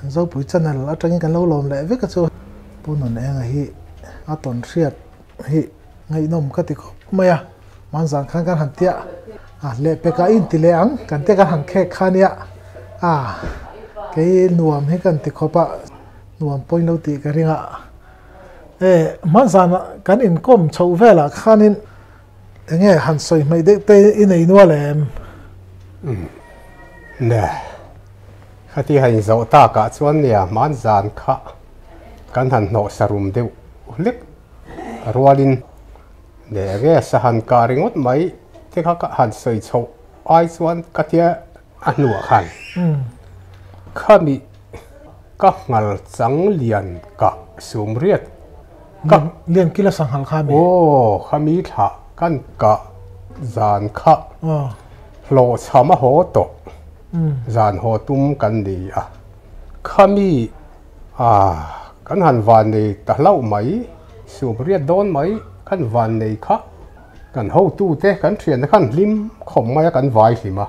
dấu bụi chân này là trong cái lâu lồm lẽ viết cái số bún nón em hi à tuần siết hi ngày nôm cái thì mày à mang sang khăn cái hàn tia lệ pe cái in thì lệ ang cái tia cái hàng khe khăn ya cái nuông hay cái thì khó bạ nuông point lâu thì cái riêng mang sang cái in com chầu về là khăn in nghe hàn soi mày để tê in này nuông lem nè khi hành dấu ta cả chuan nè mang sang khá kan han no sarum deu lek rualin ne ge sahan ka ringot mai te kha ka han sei chho ai chuan ka tia anua khan khami ka ngal chang lian ka sumriat ka lian kila sang hal khami khami tha kan ka zan kha lo chama ho to zan ho tum kan di khami kan han van nei ta lau mai sumriat don mai kan van nei kha kan ho tu te kan thian kan lim khom mai kan vai hlima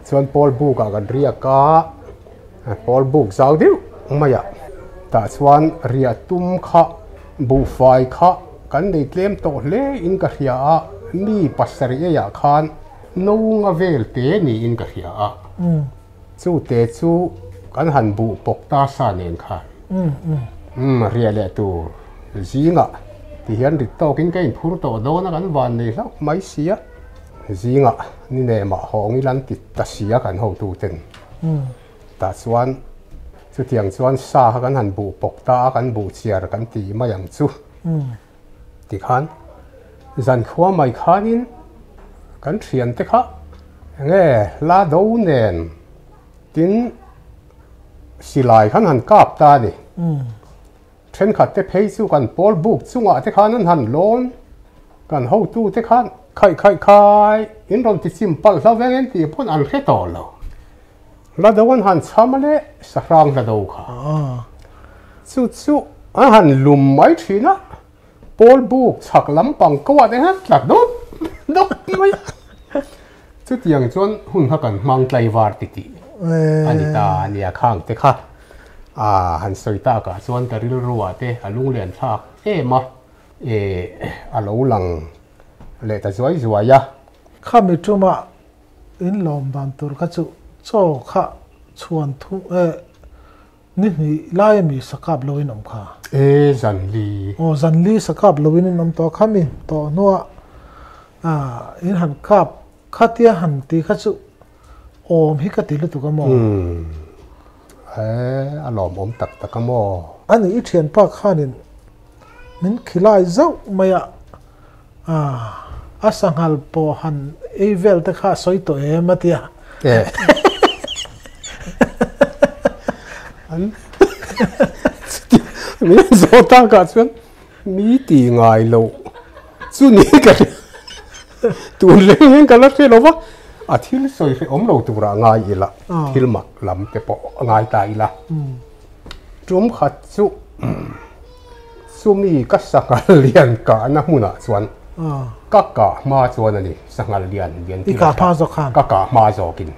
chuan Paul Book kan ria ka Paul Book zau deu maya ta chuan ria tum kha bu fai kha kan nei tlem to hle in ka ria mi pasari ya khan no nga vel te ni in ka ria chu te chu kan han bu pok ta sa nen kha ria le tu zinga thì hiện được tàu kinh cái phur tàu đó nó gắn van này lắm máy xía zinga ni nè mà họ nghĩ lăn tịt ta xíaกันhậu tu tên ta xuân chú tiếng xuân xaกันhẳn bộ bọc taกันbộ chiaกันtì mà yang chú thì khán dàn khoa mày khán inกันthiền thế khá nghe lá đấu nền tin xì lại khán hẳn cáp ta đi trên khát te phê chúกันPaul Book chú ngã te khán hẳn lonกันhậu tu te khán khai in rong ti simple la vengen ti pon al kheto lo la dawan han chamale sahrang la do kha chu han lum mai thina Paul Book chak lam pang ko wa de ha tlak do mai chu tiang chon hun ha kan mang tlai war ti ti anita ania khang te kha han soita ka chuan taril ruwa te alung len thak ma alo lang le ta zuai zuaya kha mi tuma in lom ban tur ka chu cho kha chuan thu ni lai mi sakap loin om kha zan li sakap loin om to khami to no in han kap khatia han ti kha chu om hi ka ti lu tu ka mo alom om tak ka mo ani I thian pa khanin min khilai zau maya asanghal po han evel te kha soi to matia an mi zota ka chuan mi ti ngai lo chu ni ka tu le ka la fe lova thil soi fe om lo tu ra ngai ila thil mak lam te po ngai ta ila tum khat chu sumi ka sakal lian ka na huna chuan ka ma chuan ani sangal lian ti ka pa zo khan ka ma zo kin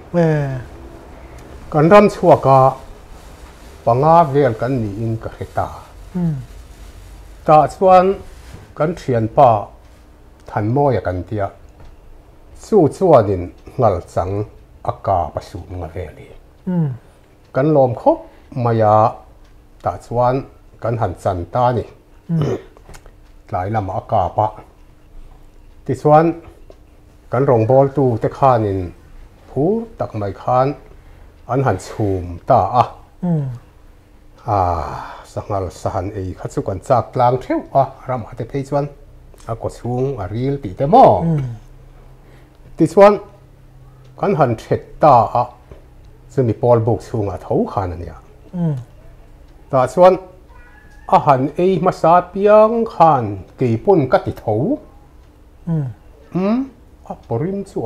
kan ram chua ka panga vel kan ni in ka heta ta chuan kan thian pa than mo ya kan tia chu chuanin ngal chang aka pasu nga veli kan lom khop maya ta chuan kan han chan ta ni tlai lama aka pa ti chuan kan rong bol tu te khanin phur tak mai khan an han chhum ta sangal sahan ei kha chu kan chak tlang theu ram ate phei chuan ko chung ril ti te mo ti chuan kan han thet ta chu mi Paul Book chunga tho khan ania ta chuan han ei ma sa piang khan ke pun ka ti tho porim chu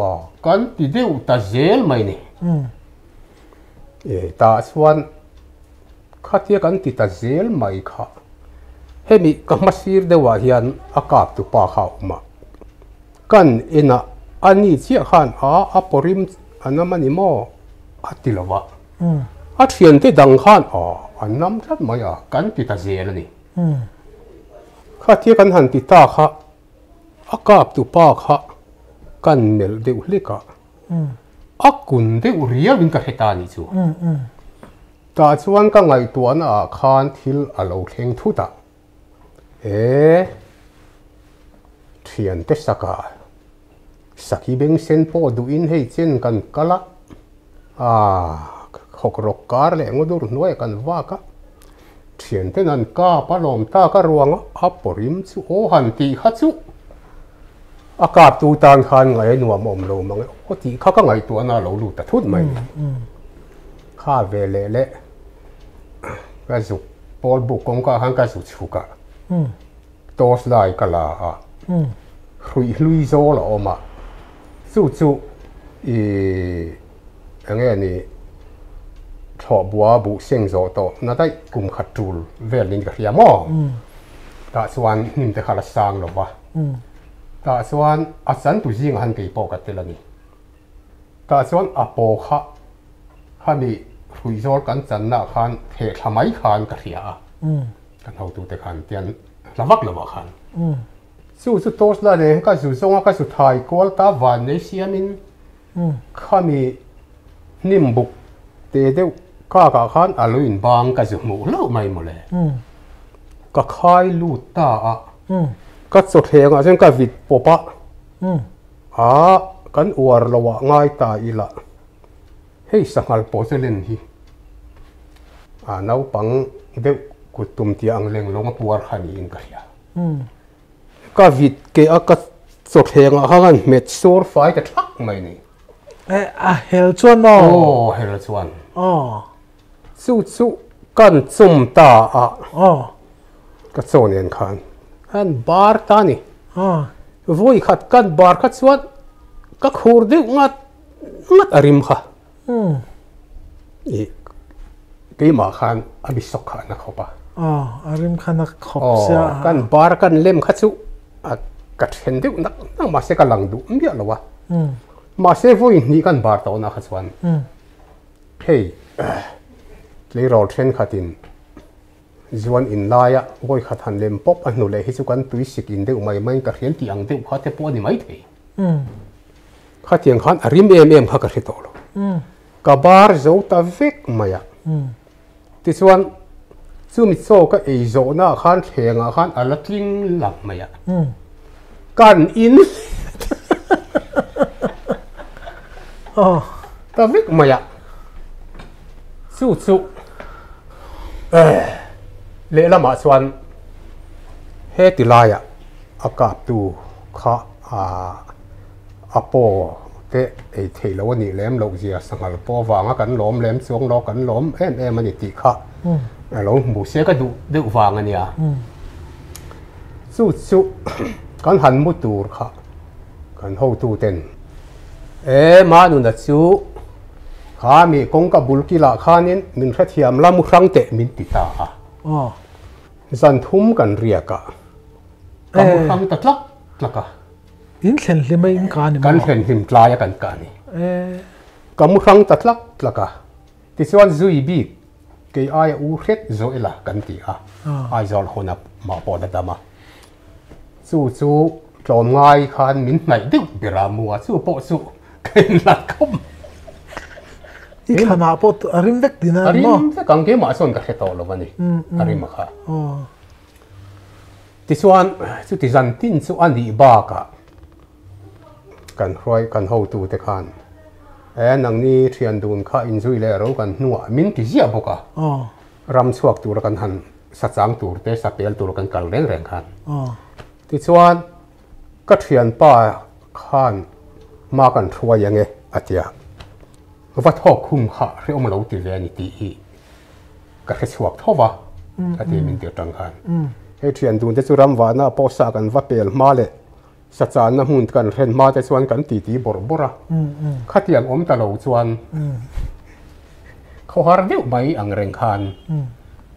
kan ti deu ta zel mai ni ta chuan khatia kan ti ta zel mai kha hemi ka masir dewa hian akap tu pa kha ma kan ena ani chia khan porim anamani mo atilova a thian te dang khan an nam that mai kan ti ta zel ani kha thia kan han ti ta kha akap tu pa kha kan mel deuh hleka akun deuh rial win ka heta ni chu ta chuan ka ngai tuan khan thil alo thleng thu ta thian te saka saki beng sen po du in hei chen kan kala khok rok kar le ngodur noi kan wa ka thian te nan ka palom ta ka ruang a porim chu o han ti kha chu akap tu tan khan ngai nuam om lo mang o ti kha ka ngai tu ana lo lu ta thut mai kha ve le le ka zu pol bu kong ka han ka zu chu ka tos lai ka la hlui zo la oma chu ange ni tho bua bu seng zo to na dai kum khatul vel nin ka hria mo ta chuan nim te khala sang lo wa ta chuan a san tu jing han kei po ka telani ta chuan a po kha mi hlui zol kan chan na khan the thamai khan ka hria kan ho tu te khan tian lawak khan chu tos la le ka zu zonga ka su thai kol ta van nei siamin khami nim buk te deuh ka khan aloin bang ka zu mu lo mai mo le ka khai lu ta ka chu thenga chen ka vit popa kan uar lawa ngai ta ila hei sangal po selen hi nau pang deuh kutum ti ang leng long puar khani in ka hia ka vit ke ka chu thenga khan met sur fai ta thak mai ni hel chuan mo hel chuan chu kan chum ta ka chonen khan han bar ta ni voi khat kan bar khat chuan ka khur de ngat arim kha ke ma khan abi sok kha na khopa arim khan na khop sia kan bar kan lem kha chu ka then de na ma se ka lang du mbia lawa ma se voi ni kan bar to na kha chuan hey le rol then khatin zuan in laya voi khat han lem pop anu le hi chu kan tui sik in de mai mai ka hian ti ang de kha te po ni mai thei kha tiang khan arim em kha ka hre to lo ka bar zo ta vek maya ti chuan chu mi cho ka ei zo na khan thenga khan alatling lam maya kan in ta vek maya chu le lama chuan he ti laya akap tu kha apo te ei theilo ni lem lo zia sangal po wanga kan lom lem chuang lo kan lom em ani ti kha alo mu se ka du de wanga nia chu kan han mu tur kha kan ho tu ten ma nu na chu kha mi kong ka bulki la khanin min kha thiam la mu rang te min ti ta zan thum kan ria ka mu rang ta tlaka in thlen hlima in ka ni kan thlen him tlaya kan ka ni ka mu rang ta tlaka ti chuan zui bi ke ai u khet zo ela kan ti ai zol hona ma po da dama chu tlom ngai khan min nai deu biramu chu po chu ken la khom i khana po arim vek dina mo arim ve kang ke ma son ka heto lo bani arim kha ti chuan chu ti zan tin chu ani ba ka kan hroi kan ho tu te khan nang ni thian dun kha in zui le ro kan nuwa min ti zia boka ram chuak tur kan han sa chang tur te sa pel tur kan kal reng khan ti chuan ka thian pa khan ma kan thua yange atia va thok khum kha reom lo ti ve ni ti hi ka khe chuak thowa ati min ti tang khan he thian dun te chu ram wa na po sa kan va pel ma le sa chan na hun kan ren ma te chuan kan ti bor bora khatiang om ta lo chuan kho har deu mai ang reng khan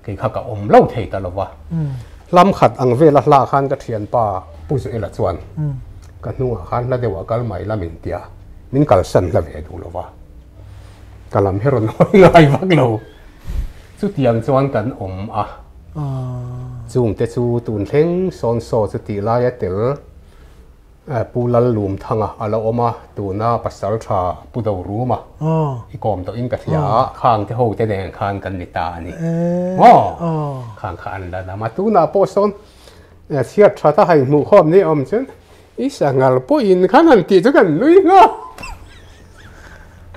ke kha ka om lo thei ta lowa lam khat ang vela hla khan ka thian pa pu zu ela chuan ka nu khan la dewa kal mai la min tia min kal san la ve du lowa กะลำให้รนง่ายวักเราสุดยังจวนกันจูงแต่จูตุนเท่งซอนโซสุติลายเตลปูลัลลุมทังอะไรตูน่าปัสสาวะปูดาวรูมาอีกอมตัวอิงกัทยาข้างที่หูแต่แดงข้างกันนิตานี่ข้างแล้วมาตูน่าโพสอนเสียชาตาให้หมู่ข้อมนี่เช่นอีสังกัลปูอินขันตีจุกันลุย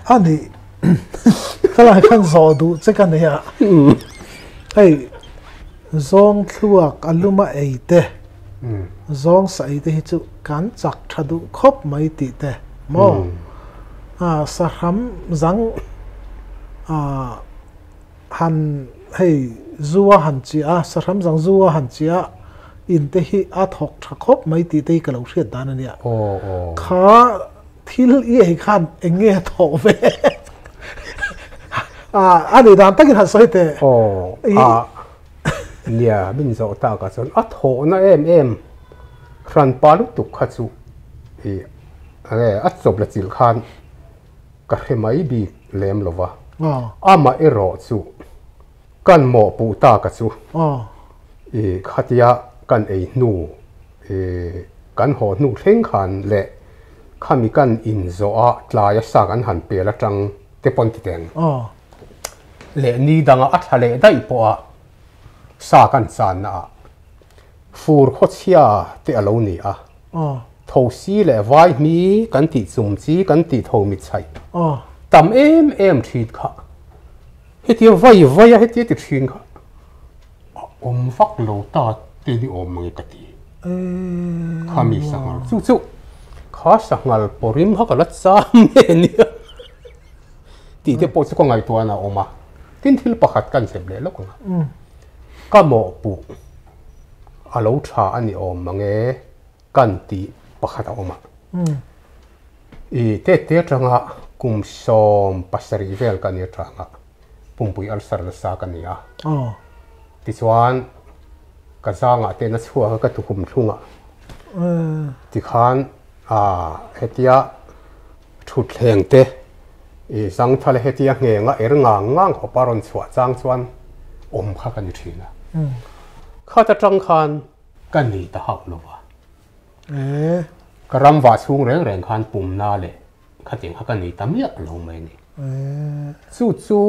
อันนี้ถ้าเราขันสอดูจะกันเนี่ยไอ้ซองทัวกอัลลุมาเอเตซองใส่เตหิจุการจักทัดูครบไม่ติเตมอสะรัมจังหันให้จัวหันจีสะรัมจังจัวหันจีอินเตหิอาทอกทักครบไม่ติเตกะเราเสียดานเนี่ยข้าที่เลี้ยงขันเองเงี้ยทอเวอันนี้ดานตั้งหันใส่เตเนี่ยมินโซตากระสุนอัดโหนะครันปาลุตุกขัดสุอัดจบละจิลขันกระเทไม่บีเลมลวะมาเอรอสุกันหมอปูตากระสุขัดยากันนูกันหอนูเท่งขันเละข้ามีกันอินโซลายสากันหันเปละจังเตปอนติเตงเละนี่ดังอัดทะเลได้ปะสากันสานนะฟูร์โคเชียเตอโลนี่ทอซีเล่ไว้มีกันติจุ่มจีกันติทอมิดใช่ตำทีดค่ะเฮติไว้เฮติติดชินค่ะฟักโลตาเตดิมือกติข้ามีสังก์จู่ข้าสังก์ปริมฮักลัดซามเนี่ยตีเตปอสก็ไงตัวน่ะมาทินทิลประคัดกันเสร็จเลยแล้วก็หมอปูอาลูชาอันนี้มังกันตีประคัดมาเตจังะกุมซอมปัสริเวลกันเนี่ยจังะปุ่มปุยอัลสารสากันเนี่ยที่ส่วนก็สร้างเตนัสหัวก็ตุกุมทุ่งที่ขันเฮติยาชุดแหงเตสังทะเลเฮติยาเงงง่างขอปารอนสวดจางส่วนข้ากันอยู่ที่นะข้าจะจังคันกันนี่ตะหักลวะกระรำว่าสูงแรงคันปุ่มนาเลยข้าเจียงข้ากันนี่ตะเมียลงไหมนี่สู้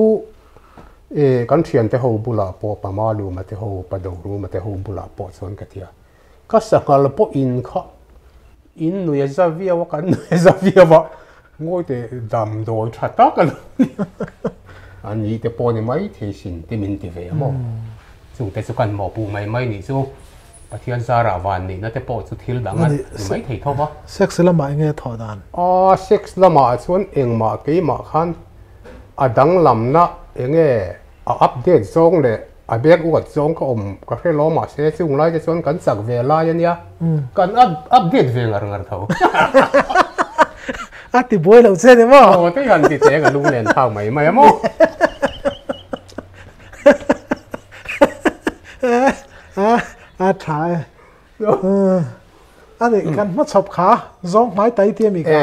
กันเทียนเตหูบุลาปอปามาลูมาเตหูปะดงรูมาเตหูบุลาปอส่วนกันเทียก็สักการปออินข้าอินหนุ่ยจะเวียวกันหนุ่ยจะเวียวงอยแต่ดำโดยชัดตากันอันนี้แต่ปอนี่ไม่เทสินที่มินที่เวียมสู้แต่สุกันหมอปูไม่นี่สู้ปะเทียนซาราวันนี่นั่นแต่ปอสุดทิลดังนั้นไม่เททว่าเซ็กซ์ละมาเงี้ยถอดานเซ็กซ์ละมาส่วนเองมากี่มาขันดังลำนะเองอัปเดตซองเลยเบรกอวดซองก็ก็แค่ล้อมาเสียซึ่งไรจะส่วนกันสักเวลาอย่างเนี้ยกันอัปเดตเวลาเรื่องเท่าติบวยเราเช่นนี้มั้งที่ยันติเจ๊กับลุงเรียนทางใหม่มั้งถ่ายอันนี้กันมาชอบขาซองไม้ไตเตี้ยมีขา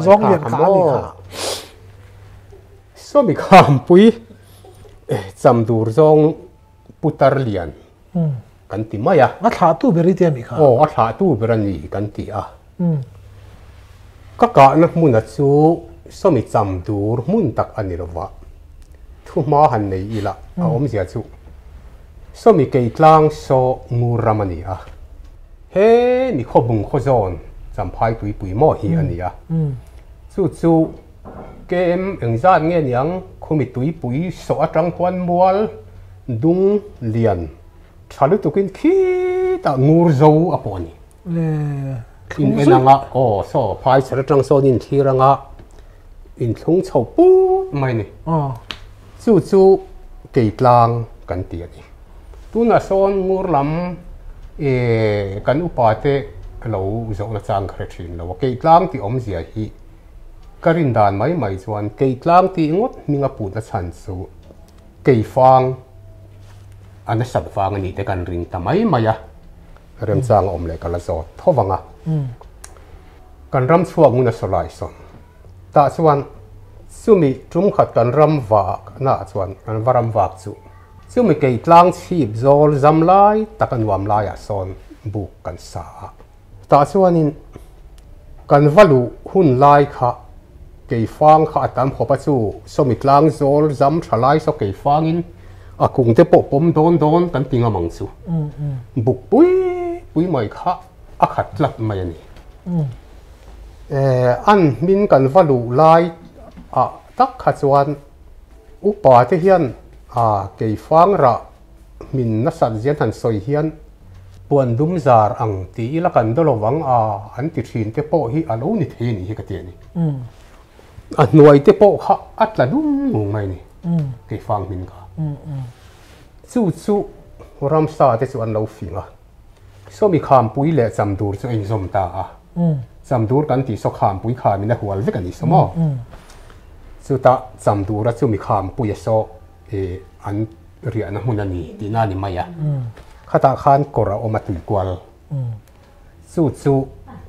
ซองเหยียบขามีขาsoมีคำปุยจำดูซองปุตตาเลียนกันติมาอ่ะอัฐาตู้เบริเตียมีขาอัฐาตู้เบรนี่กันติก็กะนักมุนัจูสมิจำดูมุนตักอันนี้ละวะทุกมาหันในอีละเสียจูสมิเกยกลางโซงูรามันนี่มีข้อบุงข้อโซนจำพายปุยหม้อฮีอันนี้จู่เกมเอ็งจานเงี้ยยังคุมิปุยโซอัตรังควันมัวดุงเลียนชาลุตุกินขี้ตางูโซอปอนี่อินเอ็นังโซพายสระจังโซนินทีรังอินทงเฉาปูไม่นี่จู่เกยกลางกันเตียนี่ตุน่าโซนงูลำกันอุปาเตเราโซนจางครชินเราเกยกลางที่เสียฮีกรินดานไม่ชวนเกยกลางที่งดมีงปูดชันสูเกยฟางอันนั้นสับฟางอันนี้แต่กันริงแต่ไม่อะเริ่มจางเลยกันละโซทวังกันรำช่วงมุนสลายส่วนตาชวน chu mi trum khat kan ram wa na chuan kan varam wak chu mi ke tlang chhip zol zam lai takan wam lai a son buk kan sa ta chuanin kan valu hun lai kha ke fang kha tam khopa chu somi tlang zol zam thalai so ke fangin a kung te po pom don kan tinga mang chu buk pui mai kha a khat tlap mai ani an min kan valu lai a tak kha chuan upa te hian ke fang ra min na sat zian han soi hian puan dum zar ang ti la kan dolowang an ti thin te po hi alo ni the ni hi ka te ni a nuai te po kha atla dum ngung mai ni ke fang min ka chu ram sa te chu an lo finga so mi kham pui le cham dur chu eng zom ta cham dur kan ti so kham pui kha mi na hual ve kan ni somo chu ta cham dur chu mi kham pui so an ria na mun ani ti na ni maya khata khan kora oma tui kwal chu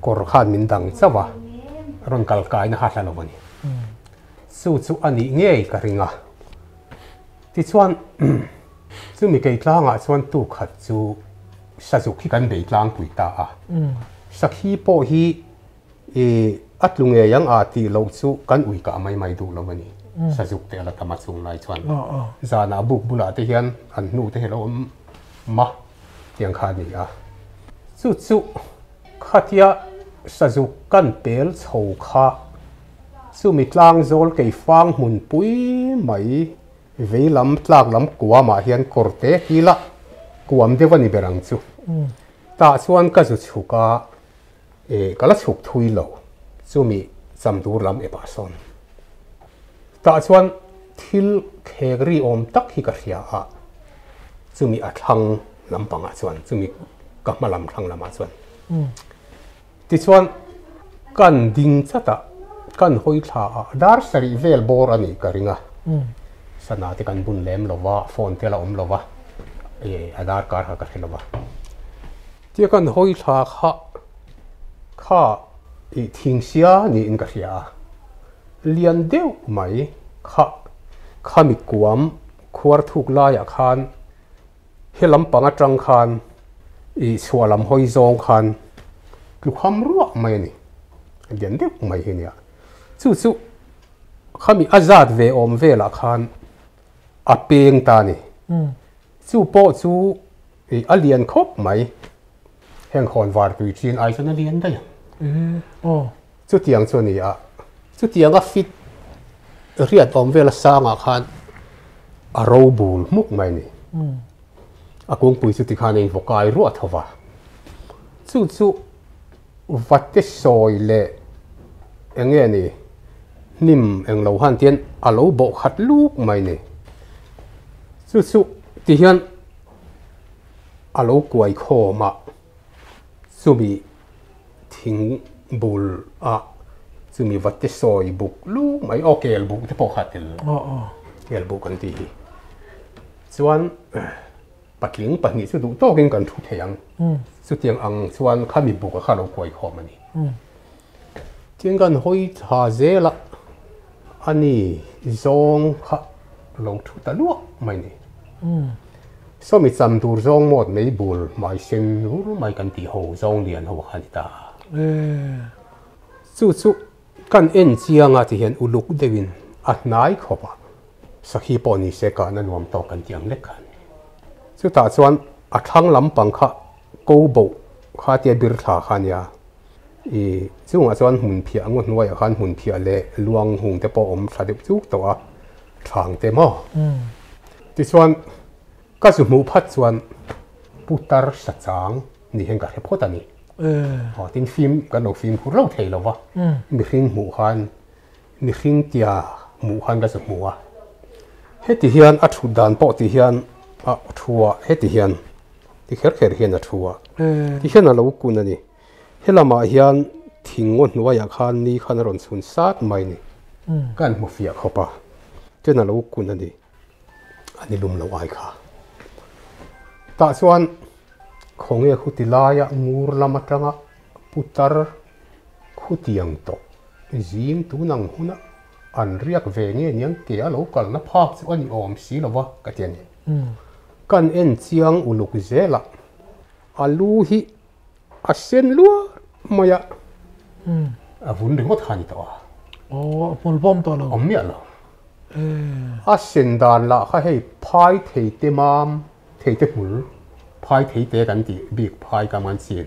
kor khan min dang chawa ron kal kai na ha hla lovani chu ani nge ka ringa ti chuan chu mi ke tlanga chuan tu khat chu sajuk hi kan be tlang pui ta sakhi po hi atlunge yang ti lo chu kan ui ka mai du lovani sajuk te la tama chung lai chuan zana buk bula te hian an nu te helo ma tiang kha ni chu khatia sajuk kan pel chho kha chu mi tlang zol ke fang mun pui mai veilam tlak lam kwa ma hian korte hila kuam devani berang chu ta chuan ka zu chuka kala chuk thui lo chu mi chamdur lam e pa son ta chuan thil khegri om tak hi ka hria chu mi athang lampanga chuan chu mi kahmalam thang lama chuan ti chuan kan ding chata kan hoi thla dar sari vel bor ani ka ringa sana te kan bun lem lova phone te la om lova adar card ha ka lova ti kan hoi thla kha thing sia ni in ka hria lian deu mai kha mi kuam khuar thuk la ya khan helam panga tang khan chhualam hoi zong khan lu kham ruak mai ni lian deu mai hi nia chu khami azad ve om ve la khan a peng ta ni chu po chu alian khop mai heng khon war tui chin ai chana lian da chu tiang chu ni chu tiang a fit riat om ve la sanga khan a ro bul muk mai ni a kung pui chu ti khan ei vokai ru athawa chu vatte soi le enge ni nim eng lo han tian a lo bo khat luk mai ni chu ti hian a lo kuai kho ma chu mi thing bul chu mi vatte soi buk lu mai okel buk te po khatil kel buk kan ti hi chuan patling pahni chu du to king kan thu theyang chu tiang ang chuan khami buk kha lo kuai kho mani tiang kan hoi tha zela ani zong kha lo thu ta lu mai ni so mi cham tur zong mod mei bul mai sen ru mai kan ti ho zong lian ho khani ta chu kan en chianga ti hian uluk dewin a hnai khopa sakhi poni se ka na nuam to kan tiang le khan chu ta chuan a thang lampang kha ko bo kha te bir thla khania chunga chuan hun phia angon nuai khan hun phia le luang hung te po om thadep chuk to thang te mo ti chuan ka su mu phat chuan putar sa chang ni heng ka report ani tin film kan lo film khu lo thei lova mi hring mu khan mi hring tia mu khan ka su muwa heti hian a thu dan po ti hian a thuwa heti hian ti kher hian a thuwa ti hian a lo kun ani helama hian thingon nuaya khan ni khan ron chun sat mai ni kan mu fia khopa tena lo kun ani ani lum lo ai kha ta chuan khonge khutilaya ngur lama tanga putar khutiang to zim tu nang huna an riak ve nge niang ke a lo kal na phak chu ani om si lova ka tiani kan en chiang uluk zela alu hi a sen lua maya a vun ringot khani to o pol bom to lo om mi alo a sen dan la kha hei phai thei te mam thei te hul phai thei te kan ti big phai ka man sin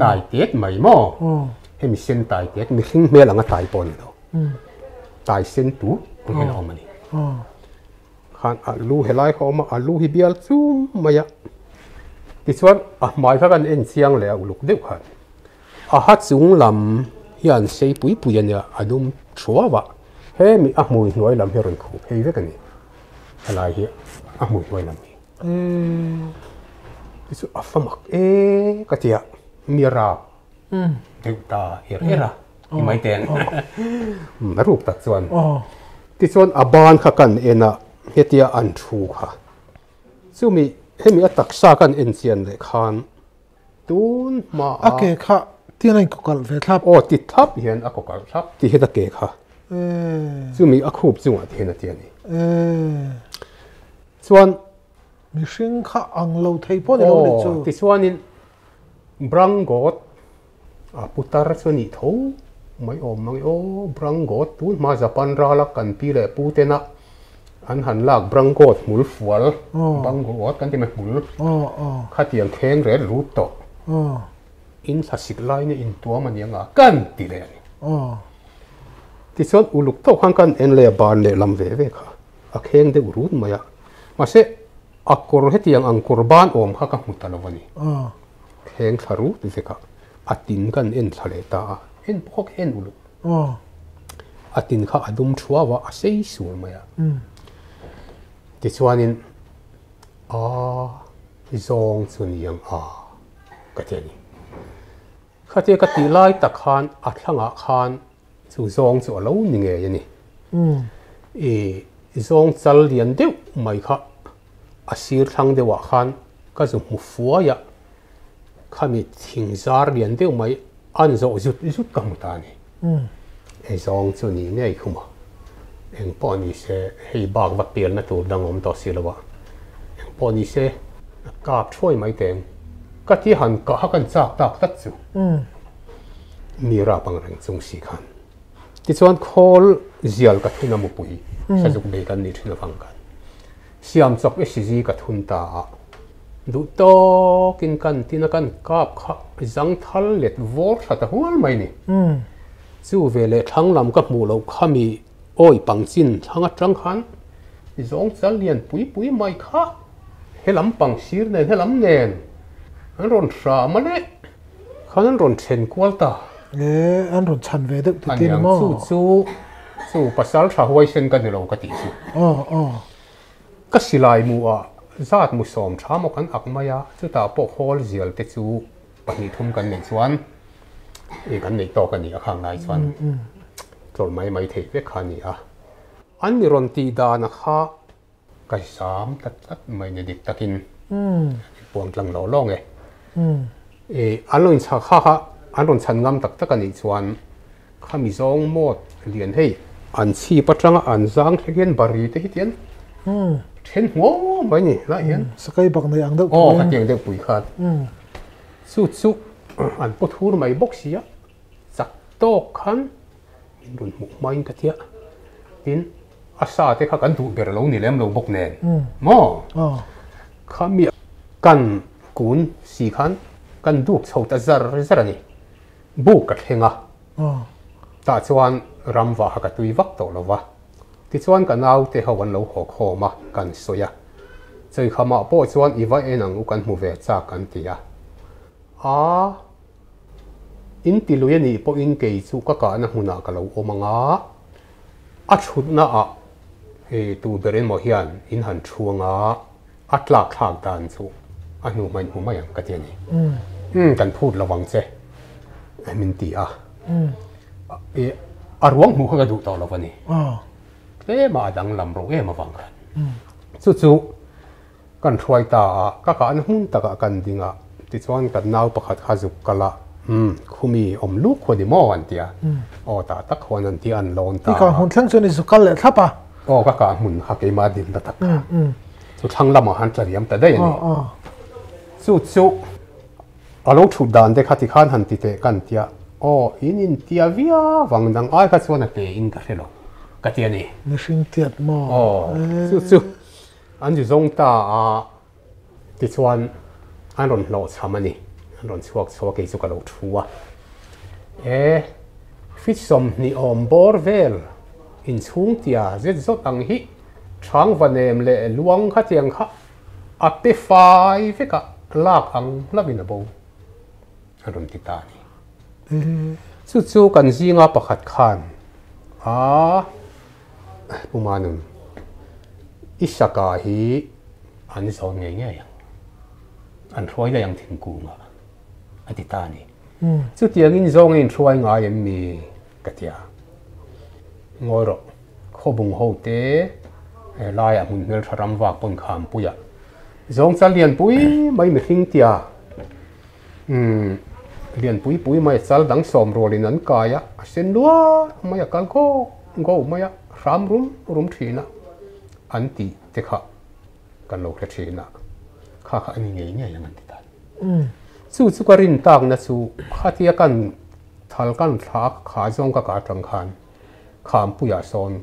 tai tet mai mo hemi sen tai tet mi hling me langa tai pon lo tai sen tu kun hel omani khan alu helai khoma alu hi bial chu maya ti chuan a mai kha kan en chiang le uluk deuh khan a ha chung lam hian sei pui pui ania adum thuawa he mi a mui hnuai lam he ron khu hei ve kani alai hi a mui hnuai lam hi ti chu a famak ka tia mira ta era i mai ten na rup tak chuan ti chuan a ban kha kan ena hetia an thu kha chu mi hemi atak sa kan en chian le khan tun ma a ke kha tianai ko kal ve thlap o ti thap hian a ko kal thap ti heta ke kha chu mi a khup chunga ti hena tiani chuan mi hring kha ang lo thei pon lo le chu ti chuanin brangot a putar chuni tho mai om mang o brangot tun ma japan ra la kan pi le pu te na an han lak brangot mul fual brangot kan ti me mul khatiang kheng re ru to in thasik lai ne in tua manianga kan ti le ani ti chon uluk to khang kan en le ban le lam ve ve kha a kheng de urut maya ma se akor hetiang ang kurban om kha ka mutalawani kheng tharu ti se kha atin kan en thale ta en phok en uluk atin kha adum thuawa a sei sur maya ti chuanin a zong chuniang a ka tiani khate ka ti lai tak khan a thlanga khan chu zong chu alo ni nge yani zong chal lian deuh mai kha a sir thlang dewa khan ka zu mu fuwa ya khami thingzar lian deuh mai an zo zut ka muta ni zong chu ni nei khuma eng poni se hei bak va pel na tur dangom to silawa eng poni se kap thoi mai teng ka ti han ka ha kan chak tak tak chu mira pang rang chung si khan ti chuan khol zial ka thuna mu pui sa juk be kan ni thila phang kan siam chok sg ka thun ta du to kin kan tina kan kap kha zang thal let vor thata hual mai ni chu vele thang lam ka mu lo khami oi pangchin thanga tang khan zong chal lian pui pui mai kha helam pang sir nen helam nen an ron sa ma le khan ron then kwalta an ron chan ve de ti tin mo chu pasal tha huai sen kan lo ka ti chu ka silai mu a zat mu som tha mo kan akmaya chu ta po hol zial te chu pahni thum kan nen chuan kan nei to kan ni a khang nai chuan tol mai thei ve khani a an ni ron ti da na kha kai sam tat mai ne dik takin puang tlang lo long an lo in cha kha an ron chan ngam tak tak ani chuan khami zong mot lian hei an chi patanga an zang thegen bari te hitian then ngo mai ni la hian sakai bak nei ang deuh ka tiang de pui khat chu an pot hur mai box sia chak to khan run mu mai ka tia tin asa te kha kan du ber lo ni lem lo bok nen mo khami kan kun si khan kan du chho ta zar ani bu ka thenga ta chuan ramwa ha ka tui vak to lova ti chuan ka nau te hawan lo ho khoma kan soya chei khama po chuan iwa enang u kan mu ve cha kan tia in ti luani po in ke chu ka na huna ka lo omanga a chut na a tu beren mo hian in han thuanga atla khak dan chu anu mai hu mai ang ka tiani kan phut lawang che min ti a arwang mu kha du to lawani te ma dang lam ro ma wang kan chu kan thruai ta ka an hun ta ka kan dinga ti chuan kan nau pakhat kha juk kala khu mi lu khu di mo an tia ta tak khon an ti an lon ta ti ka hun thlang chu ni zukal le thapa ka mun ha ke ma din ta tak chu thang lama han tlariam ta dai ni chu alo thu dan de khati khan han ti te kan tia in tia via wang dang ai kha chuan a te in ka helo ka tia ni ni hring tiat mo chu an ju zong ta ti chuan an ron lo chamani an ron chuak ke chu ka lo thuwa fit som ni bor vel in chung tia zet zot ang hi thang vanem le luang kha tiang kha ape fai veka lak ang lavin abo an ron ti ta ni chu kan zinga pakhat khan pumanum isaka hi an zon nge an roi la yang thingkunga atita ni chu tiang in zong in roi nga yem mi katia ngoro khobung hote lai a mun mel tharam wak pon kham puya zong chal lian pui mai mi hing tia lian pui mai chal dang som rolin an kaya sen lua mai kal ko go mai ram rum thina anti te kha kan lo thina kha ani nge yang an ti ta chu ka rin tak na chu khatia kan thal kan thak kha zong ka tang khan kham puya son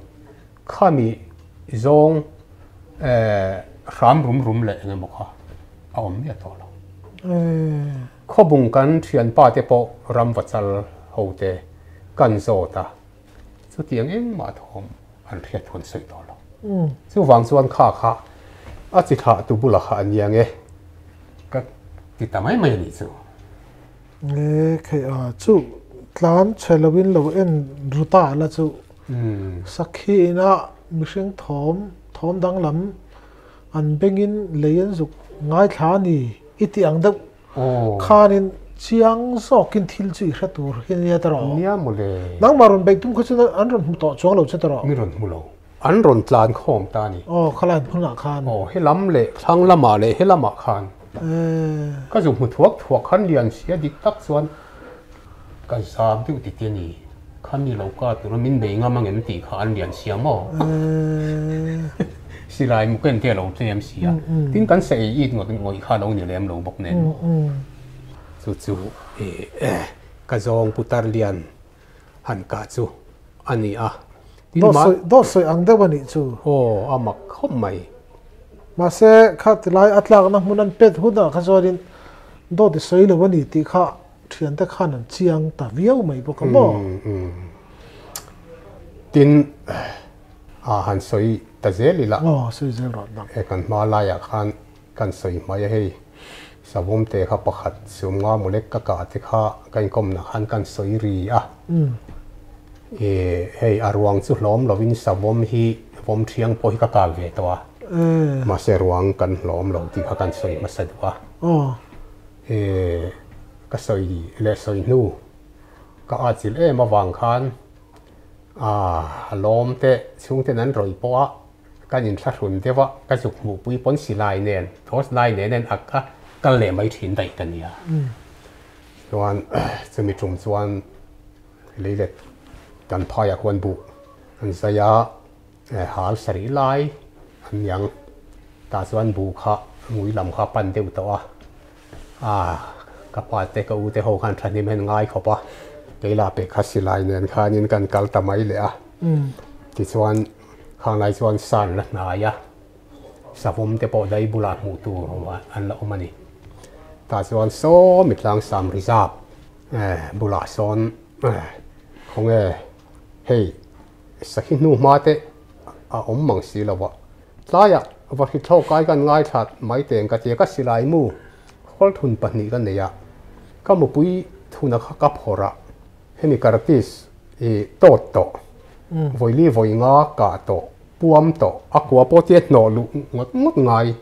khami zong ram rum le nge mo kha awm ya to lo khobung kan thian pa te po ram wachal hote kan zota chu tiang eng ma thom an thiat thon sei to lo chu wang chuan kha a chi tha tu bula kha an yang ka ti tamai mai ni chu khe chu tlan chelawin lo en ruta la chu sakhi na mihring thom dang lam an bengin leyan zuk ngai thla ni iti ang da khanin chiang sokin thil chu hratur hin ya taro nia mole nang maron bek tum khochu an ron to chong lo che taro mi ron mulo an ron tlan khom ta ni khalan phuna khan he lam le thang lama le he lama khan ka zu mu thuak khan lian sia dik tak chuan ka sam tu ti te ni khan ni lo ka tu min be nga mang en ti kha an lian sia mo silai mu ken te lo tlem sia tin kan sei it ngoi kha lo ni lem lo bok nen chu ka zong putar lian han ka chu ani do soi ang de bani chu amak khom mai ma se khat lai atlak na munan pet huda kha zorin do de soi lo bani ti kha thian ta khan an chiang ta viau mai bo ka mo tin han soi ta zeli la soi zel ro na kan ma la ya khan kan soi mai hei sabum te kha pakhat sumnga mulek ka te kha kan kom na khan kan soi ri hei arwang chu hlom lovin sabum hi vom thiang po hi ka kal ve to ma se ruang kan hlom lo ti kha kan soi ma sa wa ka soi le soi nu ka achil ma wang khan lom te chung te nan roi po kan in thla run te wa ka zuk mu pui pon silai nen thos lai nen akka kan le mai thin dai kan ya chuan chumi chung chuan leilet kan phaya kwan bu an saya hal sari lai an yang ta chuan bu kha ngui lam kha pan deu to ka pa te ka u te ho khan thani men ngai khopa keila pe kha silai nen khanin kan kal tamai le ti chuan khang lai chuan san la na ya savum te po dai bula mu tu an la omani ta chuan so mitlang sam rizab bula son khong hei sakhi nu ma te om mang si lawa tlaya wa hi thau kai kan ngai that mai teng ka che ka silai mu khol thun pani kan neya ka mu pui thuna kha ka phora hemi karatis to voili voinga ka to puam to akwa potiet no lu ngot ngai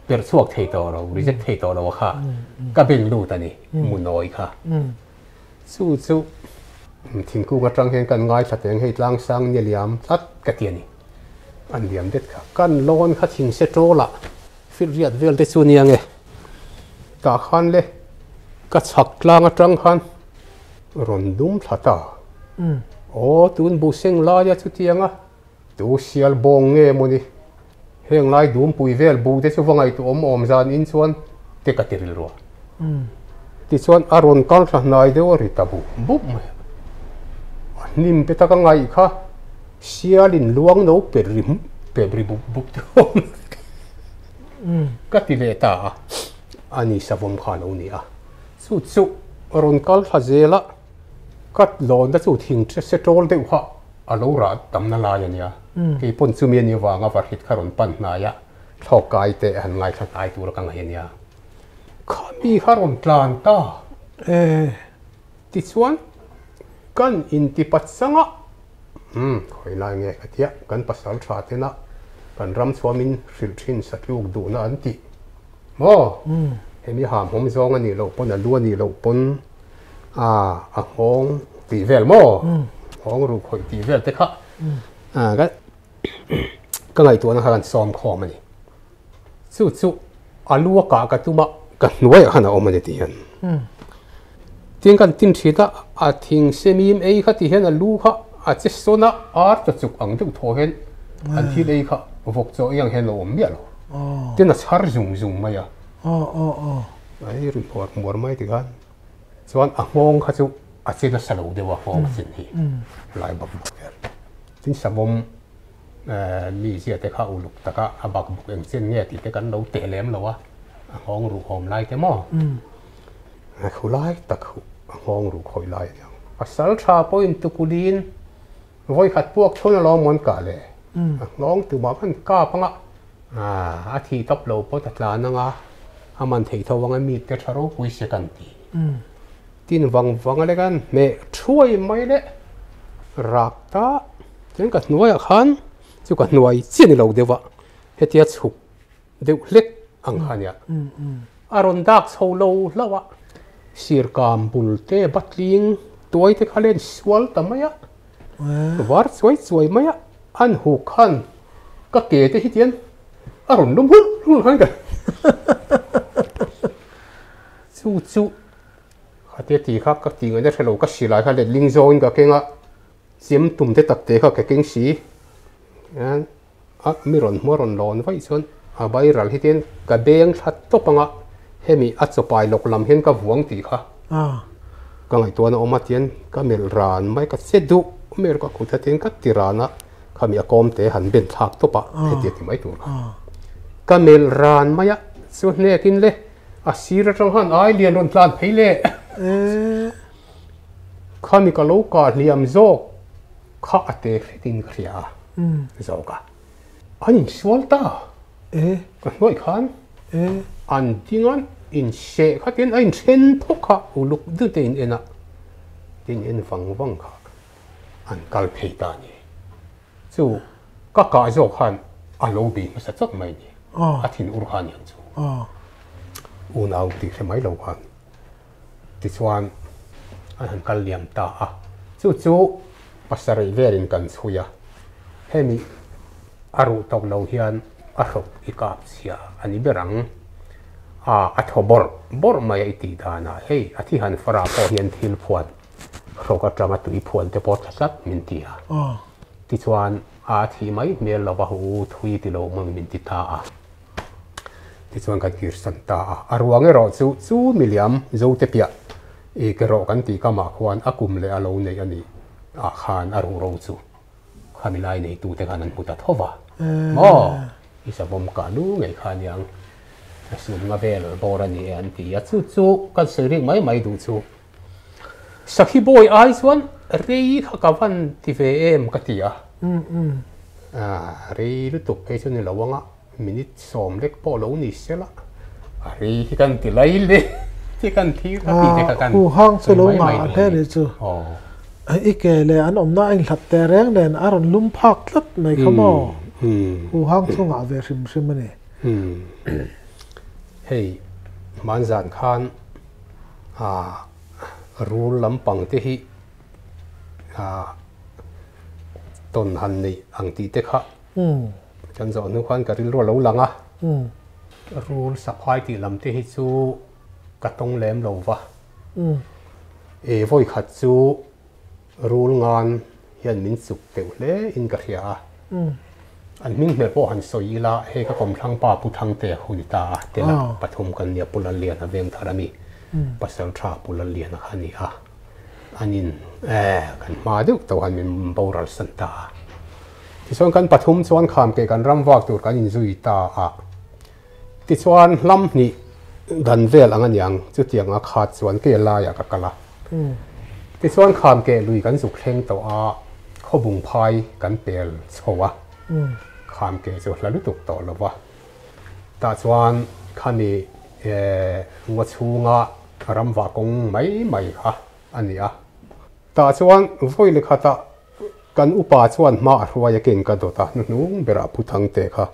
per chuak thei to ro reject thei to ro kha ka bel lu ta ni mu noi kha chu thingku nga tang hen kan ngai thateng hei tlang sang ni liam tat ka tiani an liam det kha kan lon kha thing se tola fil riat vel te chu niang ta khan le ka chak lang atang khan rondum thata o tun bu seng la ya chu tianga tu sial bong nge moni heng lai dum pui vel bu te chu wangai tu om zan in chuan te ka tiril ro ti chuan aron kal thla nai de ori tabu buk me nim pe ta ka ngai kha sialin luang no perim pebri buk te ka ti le ta ani savom khan o ni a chu aron kal thla zela kat lon da chu thing se tol de kha alo ra tam na la ya nia ki pon chu mi ni wanga var hit kharon pan na ya thokai te han ngai thak ai tur ka ngai nia khami kharon tlan ta ti chuan kan in ti pat sanga khoi lai nge katia kan pasal tha te na kan ram chuamin hril thin satluk du na an ti mo hemi ham hom zong ani lo pon a lu ani lo pon a hong ti vel mo hong ru khoi ti vel te kha ka ngai tu na han som khom ani chu alu ka tuma ka nuai hana om ani ti han tiếng kan tin thita a thing semim ei kha ti hen a lu kha a che sona ar ta chuk ang tu tho hen an thi ei kha vok cho yang hen lo mi lo tin a char zung maya ai report mor mai ti gan chuan a ngong kha chu a che na salo de wa hong sin hi lai bak tin sabom mi sia te kha uluk taka a bak buk eng chen nge ti te kan lo te lem lo wa a ngong ru hom lai te mo khulai tak hong ru khoi lai asal tha point tu kulin voi khat puak thona lo mon ka le long tu ma kan ka panga a thi top lo po ta tla na nga aman thei thawanga mi te tharo pui se kan ti tin wang le kan me thui mai le rak ta ten ka nuai khan chu ka nuai chen lo dewa hetia chuk deu hlek ang khania aron dak chho lo lawa sir kam bul te batling toy te khalen swal tamaya war choi maya an hu khan ka ke te hitian aron lum hul han ka chu hate ti kha ka ti ngai thelo ka silai kha le ling zone ka kenga sim tum te tak te kha ka keng si an a miron moron lon vai chon a viral hitian ka beng that to panga hemi a chopai lok lam hen ka vuang ti kha ka ngai to na oma tian ka mel ran mai ka sedu mer ka khutha ten ka tirana khami akom te han ben thak to pa heti ti mai tur ka mel ran maya chu hne kin le a sira tang han ai lian ron tlan pheile khami ka lo ka liam zo kha ate tin khria zo ka anin swalta ka noi khan an tingan in she kha tin ain then thokha uluk du te in ena tin en wang kha an kal phei ta ni chu ka zo khan a lo bi ma sa chok mai ni a thin ur khan yan chu u nau ti se mai lo khan ti chuan an kal liam ta chu pasari verin kan chuya hemi aru tok lo hian a rok ikap sia ani berang a thobor bor mai ti dana hei a thi han fara po hian thil phuan roka tama tui phuan te pot sat min ti ti chuan a thi mai mel lawa hu thui ti lo mang min ti ta ti chuan kan kir san ta arwang ero chu miliam zo te pia e ke ro kan ti kama khwan akum le alo nei ani a khan aru ro chu khamilai nei tu te kanan puta thowa mo isa bom ka nu ngai khan yang asum nga vel borani an ti ya chu kan sering mai du chu sakhi boy ai chuan rei khakavan ti ve em ka tia rei lu tuk ke chuni lawanga minute som lek po lo ni sela rei hi kan ti lai le ti kan thi ka ti te ka kan hu hang chu lo nga the ni chu ai ke le an omna in hlat te reng len aron lum phak tlat mai khamo hu hang chu nga ve rim ani hey manzan khan rule lampang te hi ton han nei ang ti te kha chan zo nu khan karil ro lo langa rule saphai ti lam te hi chu katong lem lo wa voi khát chú rul ngan hiện min sụp tiểu lệ in cả kia anh mình mẹ bộ hành soi la hay các công thăng pa pu thăng tệ hùi ta tệ là bắt hùng cần nia pu lan liền à veng thà mi bắt sel tra pu lan liền à khani à anh in cần mà được tàu hành mình bao ra sân ta thì xong cần bắt hùng chuan kham cái cần ram vạc tur cần in zui ta à thì chuan lam ni gần về là anh yang chút tiếng à khát chuan cái la ya các la thì chuan kham cái lui cần dục khen tàu à khó bùng phai cần bèl sâu à khám kê cho là lúc tục tổ là vợ ta chuan khăn đi ngõ chu ngã ram vạ công mấy ha anh à ta chuan vui lịch ta kan upa chuan ma ruai ken ka do ta nu bera puthang te kha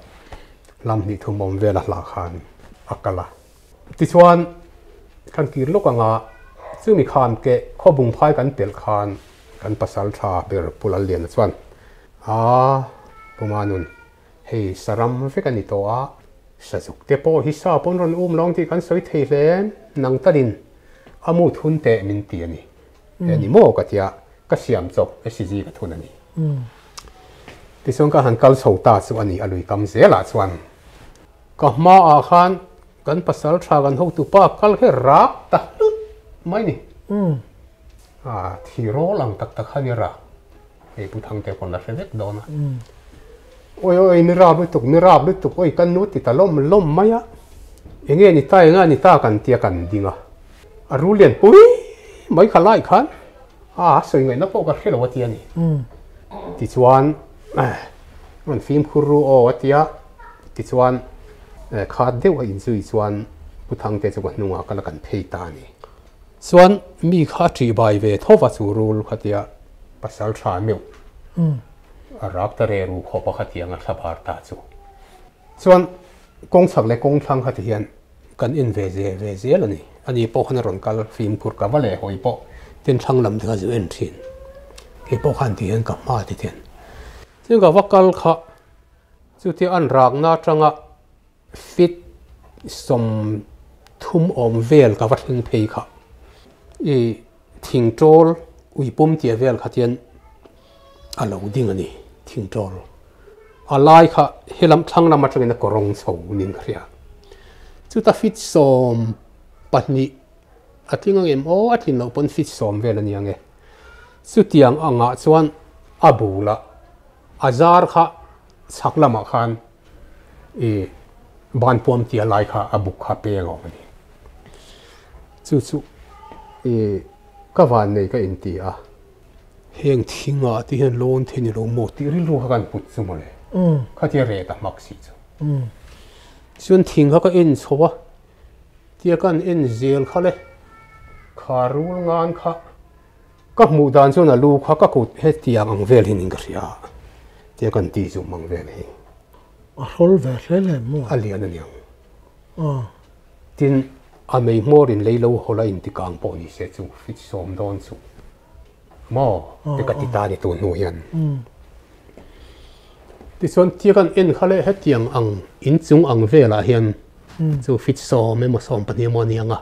lam ni thumom vela la khan akala ti chuan kan kir lokanga chumi kham ke khobung phai kan tel khan kan pasal tha ber pulal lian chuan pumanun hei saram vekani to a sazuk te po hi sa pon ron long ti kan soi thei len nang tarin amu thun te min ti ani ani mo ka tia ka siam chok sg ka thun ani ti song ka han kal chho ta chu ani alui kam zela chuan ka ma a khan kan pasal tha kan ho tu pa kal he rak ta mai ni thi ro lang tak tak hani ra hei puthang te kon la revek dona ôi ni rab lu tuk ôi kan nu ti ta lom maya enge ni ta kan tia kan dinga arulian pui mai khalai khan soi ngai na po ka khelo tia ni ti chuan on film khuru o atia ti chuan khat deu a in zui chuan puthang te chu nunga kala kan phei ta ni chuan mi kha thi bai ve thowa chu rul khatia pasal tha meu rap ta re ru kho pa khatianga thlabar ta chu chuan kong chak le kong thlang khati hian kan in ve je lani ani po khana ron kal film kur ka vale hoi po tin thlang lam thga zu en thin ke po khan ti hian ka ma ti ten chu ga wakal kha chu ti an rak na tanga fit som thum om vel ka wathing phei kha thing tol ui pum ti vel khatian alo ding ani thing tol alai kha helam thlang na matangena korong chho nin khria chu ta fit som pahni atlinga em o atlin lo pon fit som vel ani ange chu tiang anga chuan abula azar kha chaklama khan ban pom ti alai kha abuk kha pe ngo ani chu kawan nei ka inti a heng thinga ti hen lon theni lo mo ti ri lo kan put chu mole khatia re ta maxi chu chun thinga ka in chowa tia kan in zel khale kharul ngan kha ka mu dan chu na lu kha ka kut he tiang ang vel hin ingria tia kan ti chu mang vel hi a hol ve hle mo alian ani tin a mei morin leilo hola in ti kang po ni se chu fit som don chu mo te ka ti ta ni tu nu hian ti son ti kan en khale he tiang ang in chung ang vela hian chu fit som me mo som pani mo ni anga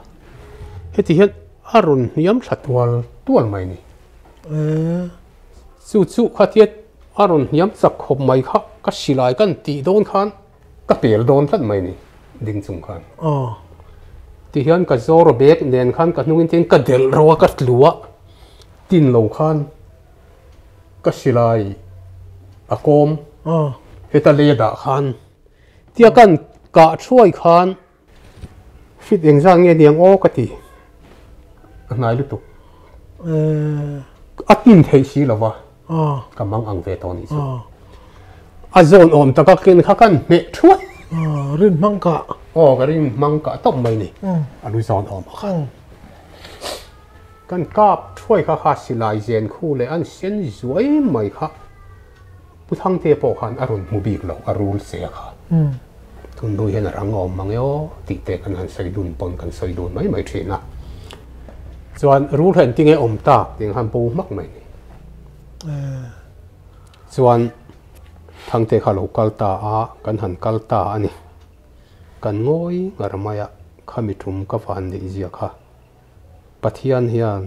he ti hian arun yam thatwal tual mai ni chu khatiat arun yam sak khop mai kha ka silai kan ti don khan ka pel don thlat mai ni ding chung khan ti hian ka zoro bek nen khan ka hnungin tin ka del ro ka tluwa tin lo khan ka silai akom heta le da khan tia kan ka chuai khan fit engzang nge niang o ka ti nai lu tu atin thei si lawa ka mang ang ve to ni chu a zon om ta ka kin kha kan me thuai rin mang ka ka rin mang ka top mai ni alu zon om khan kan kap thuai kha silai zen khu le an sen zuai mai kha puthang te po khan arun mubik lo arul se kha tun doi hen rang om mangyo ti te kan han sai dun pon kan sai dun mai thina chuan rul hen tinge om ta ting han pu mak mai ni chuan thang te kha lo kalta a kan han kalta ani kan ngoi ngarmaya khami thum ka van ni zia kha ปัทยันเฮียน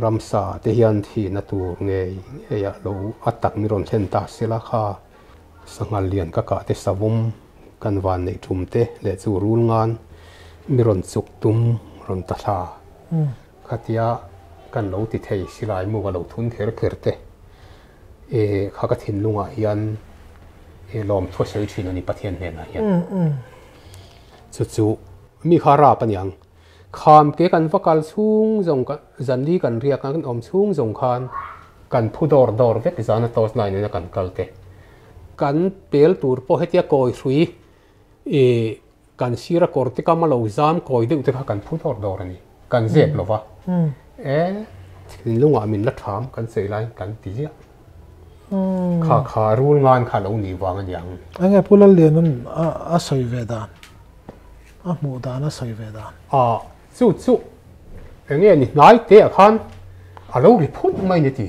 รำสาเทียนที่นัตูเงยเอยโลอัตตักมิรอนเทนตาสิลาคาสังหารเลียนกะกะเตสวุมกันวันในทุมเตเลจูรูลงานมิรอนสุกตุมรอนตาลาขัดยากันโลติเทยสิลายมูกันโลทุนเทระเกิดเตข้าก็ทิ้งลุงอ่ะยันลอมทั่วเสียชีวิตนี่ปัทยันเนี่ยนะยันจู่ๆมีขาราปัญญังขามเกกันวักลสูงจงกันจันลีกันเรียกกันอมสูงจงคานกันผู้ดอร์เวกจานตัวสไลน์เนี่ยกันกัลเตกันเปลตูร์พอเหตียกอยสุยกันชีระกอร์ติกามาโลซามกอยเดือดที่กันผู้ดอร์นี่กันเจ็บหรอวะทิ้งลุงอ่ะมินลัดถามกันเสียไรกันตีเจ้าขารู้งานขาเราหนีวางกันยังไอ้เงี้ยผู้เล่นเรียนนั้นสอยเวดานหมู่ดานสอยเวดานสู้ไอ้เงี้ยนี่นายเตะขันเราหลีพูดไม่เนี่ยที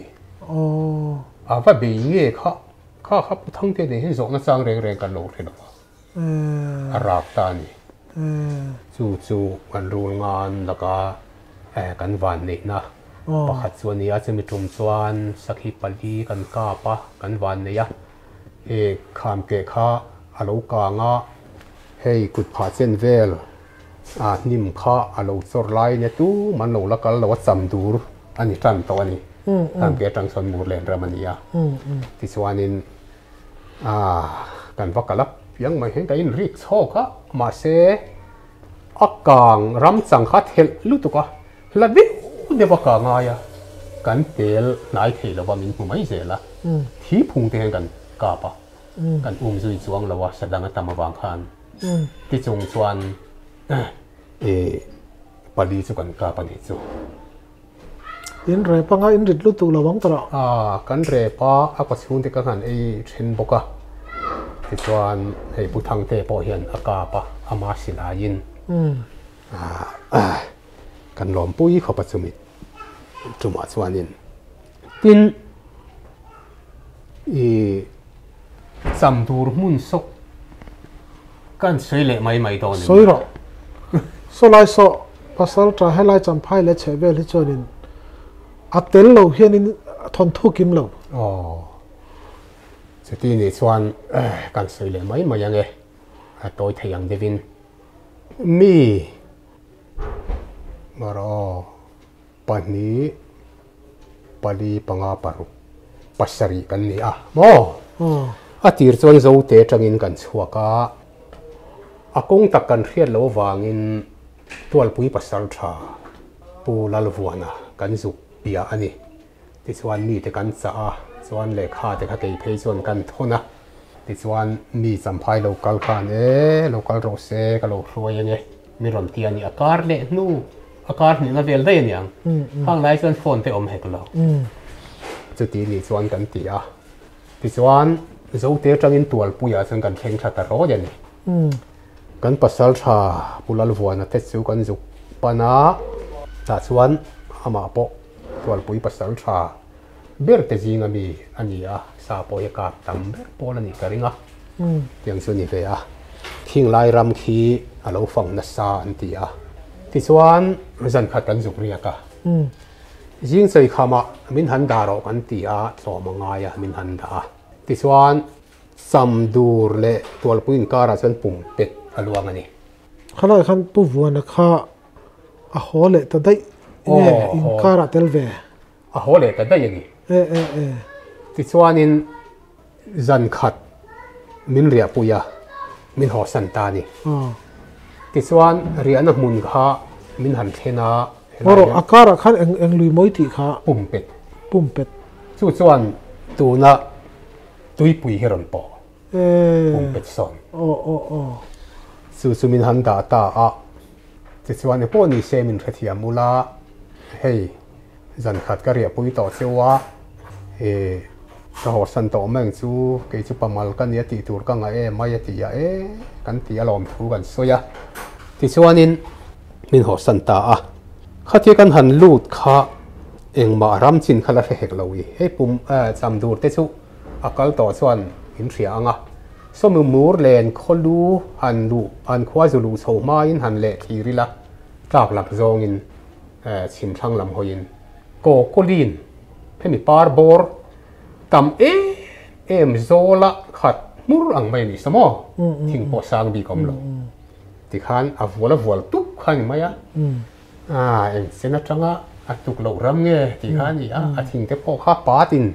ว่าเบี้ยข้าผู้ทั้งเตะเนี่ยเห็นสองนักสร้างเร่งกันโลดเลยหรอรักตานี่สู้กันรู้งานแล้วก็กันวันนี้นะปะขัดส่วนนี้อาจจะมีตรงส่วนสักฮิปลีกันกาปะกันวันนี้ขามเกะข้าเรากางะให้กุดผาเส้นเวลนิ่มข้าเราสไลเนี่ยตู้มันเราละกันเราจำดูอันนี้จันตัวนี้ทำเกะจังสนมูลเลนเรมันนี้ที่ส่วนนี้กันว่ากันลับยังไม่เห็นได้ยินริกโชค่ะมาเสอากางรำสังขัดเฮลลุตุกะละวิเดี๋ยวก็ง่ายกันเปลนายเทลว่ามินผู้ไม่เสียละที่พุงเตียงกันกาปะกันจุยจวงละว่าแสดงตามวางคันที่จงชวนปลีจุกันกาปนิจูอินเรปังอินริดลุตุละวังตระกันเรปะอากาศหุ่นที่กันเช่นบกะที่ชวนให้ผู้ทางเตปอเฮียนอากาปะอามาสิลายินกันล้อมปุ้ยเขาปัจจุบันจุมาสวานินตินจำดูรมุนสกกันสวยเละไม่โดนสวยหรอสไลโซภาษาจะให้ไล่จำไพ่และเฉยเวลิจนินอัตเตลโลเฮียนินทนทุกิมโลสตีนี่สวานกันสวยเละไม่ยังไงตัวเทียงเดวินมีมารอปนีปลีปังอาปารุปัสสรีกันนี่ตีร์จวนโจเตจังอินกันชัวกะกงตักกันเรียนโลวางินตัวปุยปัสสารชาปูลาลวัวนะกันสุปียอันนี้ที่ส่วนนี้แต่กันจะส่วนเล็กข้าแต่ข้าเกยเพย์ส่วนกันทนะที่ส่วนมีสัมภาระโลกาลกันโลกาลโรเซ่กับโลกรวยยังไงมีรอนเตียนี่อากาศเละนู่อากาศนี่น่าเวลได้ยังข้างในส่วนฝนเตอมเฮกเราจุดที่นี่ส่วนกันตีที่ส่วนโจเตจังอินตัวปุยส่วนกันเข่งชัตรอยันนี่กันปัสสาวะปุลาลวัวนะเทศสุกันจุกปนาแต่ส่วนอามาปอตัวปุยปัสสาวะเบิร์ตจิงมีอันนี้ซาปอยกาตัมเบิร์ปอลันนี่กริงยังส่วนนี้เวียทิ้งลายรำขีเราฟังนัสซาอันที่ที่ส่วนจันขัดกันจุกเรียกยิงใส่ขมามินหันดาเรากันที่สอมังไงมินหันดาที่ส่วนสัมดูร์เล่ตัวปุยนการส่วนปุ่มเป็ดอลวงอันนี้ข้าราชการผู้วัวนะคะโหเล่แต่ได้เนี่ยอินการเตลเวโหเล่แต่ได้ยังไงที่ส่วนนี้จันขัดมินเรียปุยมินหอสันตานี่ที่ส่วนเรียนมุนข้ามินหันเทนาโอ้อาการขันเอ็งลุยมวยตีข้าปุ่มเป็ดส่วนตัวน่ะตุยปุยเฮรอนปอปุ่มเป็ดซอนสุมินหันดาตาที่ส่วนในพวกนี้เซมินเทียมูลาเฮ้ยจันขัดก็เรียปุยต่อเสียวก็หัวสันโตแมงจูเกี่ยวกับประมาณกันยติตัวกันไม่ยติกันตีอารมณ์ฟูกันสวยที่ส่วนนี้มินหัวสันตาข้าที่กันหันลูดข้าเองมารำจินข้าละเหกเราให้ปุ่มจำดูเตจุอากาศต่อส่วนหินเสียงสมมูร์เลนคนดูอันควาจูลูโซมาอินหันเละทีริละจากหลักโจงิน ชิมทั้งลำหอยโกโกลินให้มีปาร์บอร์ตำเอ็มโซละขัดมุรอังไม่นี่สมอทิ้งปอสางบีกอมลงที่ขันอวัวตุกขันไม่อะเอ็งเซนัจังอะตุกเหล่ารำเงี้ยที่ขันนี่ทิ้งแต่พอข้าปาติน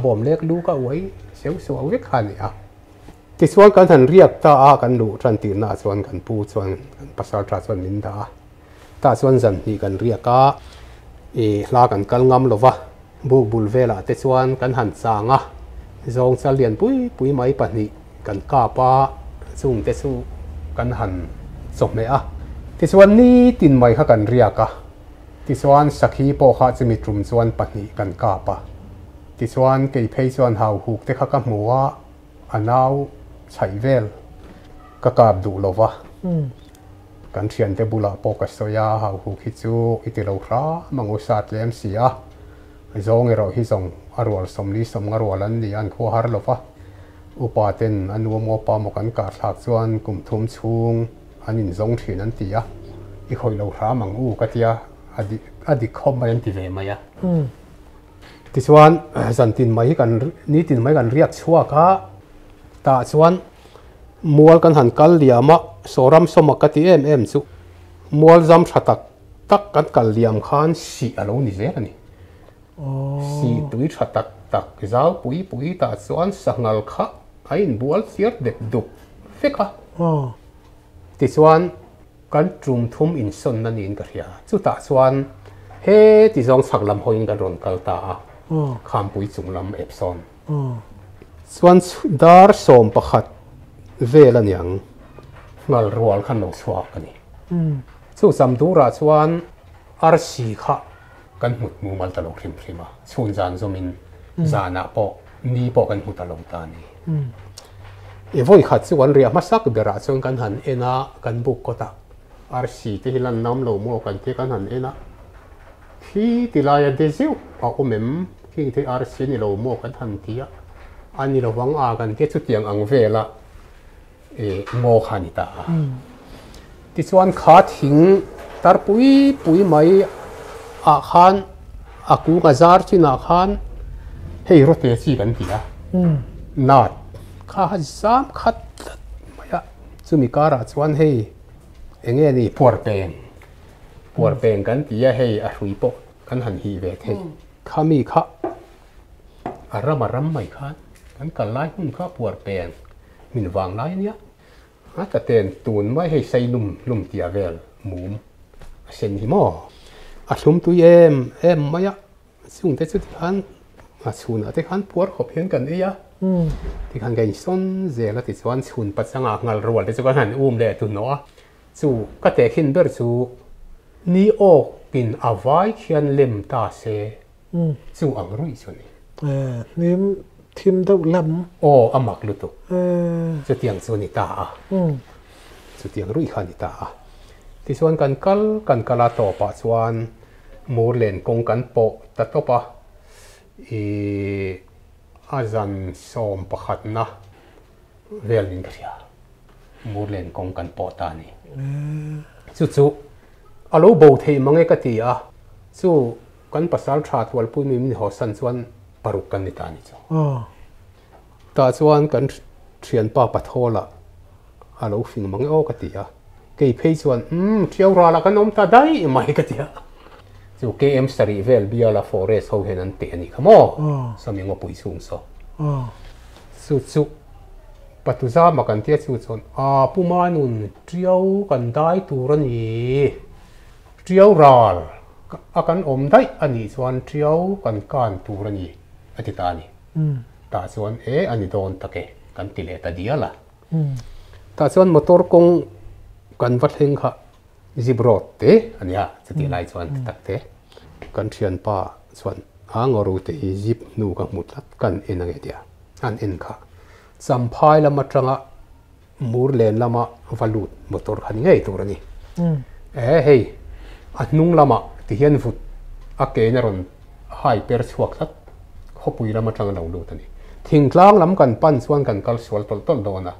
บอมเล็กลูกเอาไว้เสียวสวเวกขันนี่ที่ส่วนกันทันเรียกตากันดูทันตีน่าส่วนกันพูดส่วนภาษาตราส่วนนินดาตาส่วนสันที่กันเรียกลากันกันงำหรอวะบุกบุลเวลาแต่ส่วนกันหันสางจงเสลียนปุยไม้ปนิกันกาปาสุ่งแต่สู้กันหันสมเนี่ยที่ส่วนนี้ตินไม้ข้ากันเรียกที่ส่วนสักฮีโปข้าจะมีตรุมส่วนปนิกันกาปาที่ส่วนเกี่ยเพย์ส่วนหาวหูกแต่ข้ากับหัวอันเอาใช้เวลก็กาบดูหรอวะกันเชียนเตบุลาโปกัสโซยาหาวหูคิจูอิติโลครามังอุสัตเลมเสียจงเราฮิซงอรวลสมลีสมอรวลันดีอันโคฮาร์ลฟะอุปาเตนอันวัวมอปามกันกาหลักส่วนกลุ่มทุ่มชุงอันนินจงถือนันตีอีคอยเราครามังอูกัตยาอดีคอมมายันติเวมายที่ส่วนสันตินไม่กันนี้ตินไม่กันเรียกชัวกะตาส่วนมัวกันหันกัลเลียมะโซรัมสมกัติเอ็มสุมัวจำชัตักตักกันกัลเลียมขันสีอารมณ์นิเซนี่สีตุยชัตักเจ้าปุยตาส่วนสังงัลขะไอ้บัวเสียดเด็ดดุเฟกที่ส่วนกันจุ่มทุ่มอินสนนั่นเองกันยาจุดตาส่วนเฮที่จงสักลำหอยกันรอนกัลตาคำปุยจุ่มลำเอฟซอนส่วนดาร์สมประคัดเวลันยังงัลรัวขันนกสวากันนี่สู้สำดูราชวันอาร์ซีขะกันหุดมูมัลตลกริมมาชุนจานจมินจานาปอนีปอกันหุดตลงตานีวันขัดส่วนเรียมาสักเบราชวนกันหันเอนะกันบุกกตาอาร์ซีที่ลันน้ำโลโมกันที่กันหันเอนะที่ติลายเดซิวเอาอมมที่ที่อาร์ซีนี่โลโมกันหันที่อันนี้เราหวังกันที่สุดยังอังเวละโมขานิตาที่ส่วนขาทิ้งตาปุยไม่ขันกูกระจายที่นักขันให้รถเตะกันที่นัดข้าจำขัดไม่จะมีการะส่วนให้เงี้ยนี่ปวดเป็นกันที่ให้อารุยปกันหันฮีเวทให้ข้ามีข้าอารมไม่ขันกันกันไล่หุ่นข้าปวดเป็นมินวางไล่เนี้ยแต่เต็นตูนไม่ให้ใส่ลุ่มเตียเวลมุมเซนหิมอลุ่มตัวเอ็มไม่สุ่งแต่สุดขันชุนแต่ขันปวดขบเห็นกันที่ขันกันส่วนเจลติส่วนชุนปัจจังงัลรัวแต่สุกันหันเดตุนเนาะจู่ก็แต่ขินเบอร์จู่นี่ออกกินอวัยเขียนเล่มตาเซจู่อังรุ่ยชนี่นี่ทิมเท่าลำอามักลุตุจะเตียงส่วนนิตาจะเตียงรุ่ยขันนิตาที่ส่วนกันกลาต่อปะส่วนมูเลนกงกันโปตัดต่อปะอาจารย์สมประคัดนะเวลินเรียมูเลนกงกันโปตานี่จู่อารมณ์โบเทมังเอกตีจู่กันภาษาชาติวัลปุ่นมีหัวสันส่วนปรุกันนิตานี่จ้ะแต่ส่วนกันเชียนป้าปะโทละอารมณ์ฟิงมังเอกตีเกี่ยเพย์ส่วนเที่ยวราละกันน้องตาได้ไม่กันทีจู่เกมสตรีเวลบิอาลาฟอเรสเขาเห็นนั่นเตะนี่ขโมยสมัยงอปุยสูงซะจู่ปัจจุบันมากันเที่ยวส่วนผู้มานุนเที่ยวกันได้ตัวนี้เที่ยวราลกันอมได้อันนี้ส่วนเที่ยวกันตัวนี้อธิตานี่แต่ส่วนอันนี้โดนตะเกะกันติเลตเดียละแต่ส่วนมอเตอร์กงกันวัดเฮงค่ะจิบรอดเตะอันนี้จะตีไล่ส่วนตักเตะกันเชียนป้าส่วนงอรูเตะจิบนูกับมุดลัดกันเอ็นอะไรเดียอันเอ็นค่ะสัมภาระมาจังมูร์เลนละมาวัลูดมอเตอร์ขันง่ายตัวนี้เฮ้ยอันนุ่งละมาที่เห็นฟุตเกนรอนไฮเปอร์สวกสักขบุยละมาจังเราดูตัวนี้ทิ้งกลางลำกันปั้นส่วนกันกัลสวลต้นโดนะ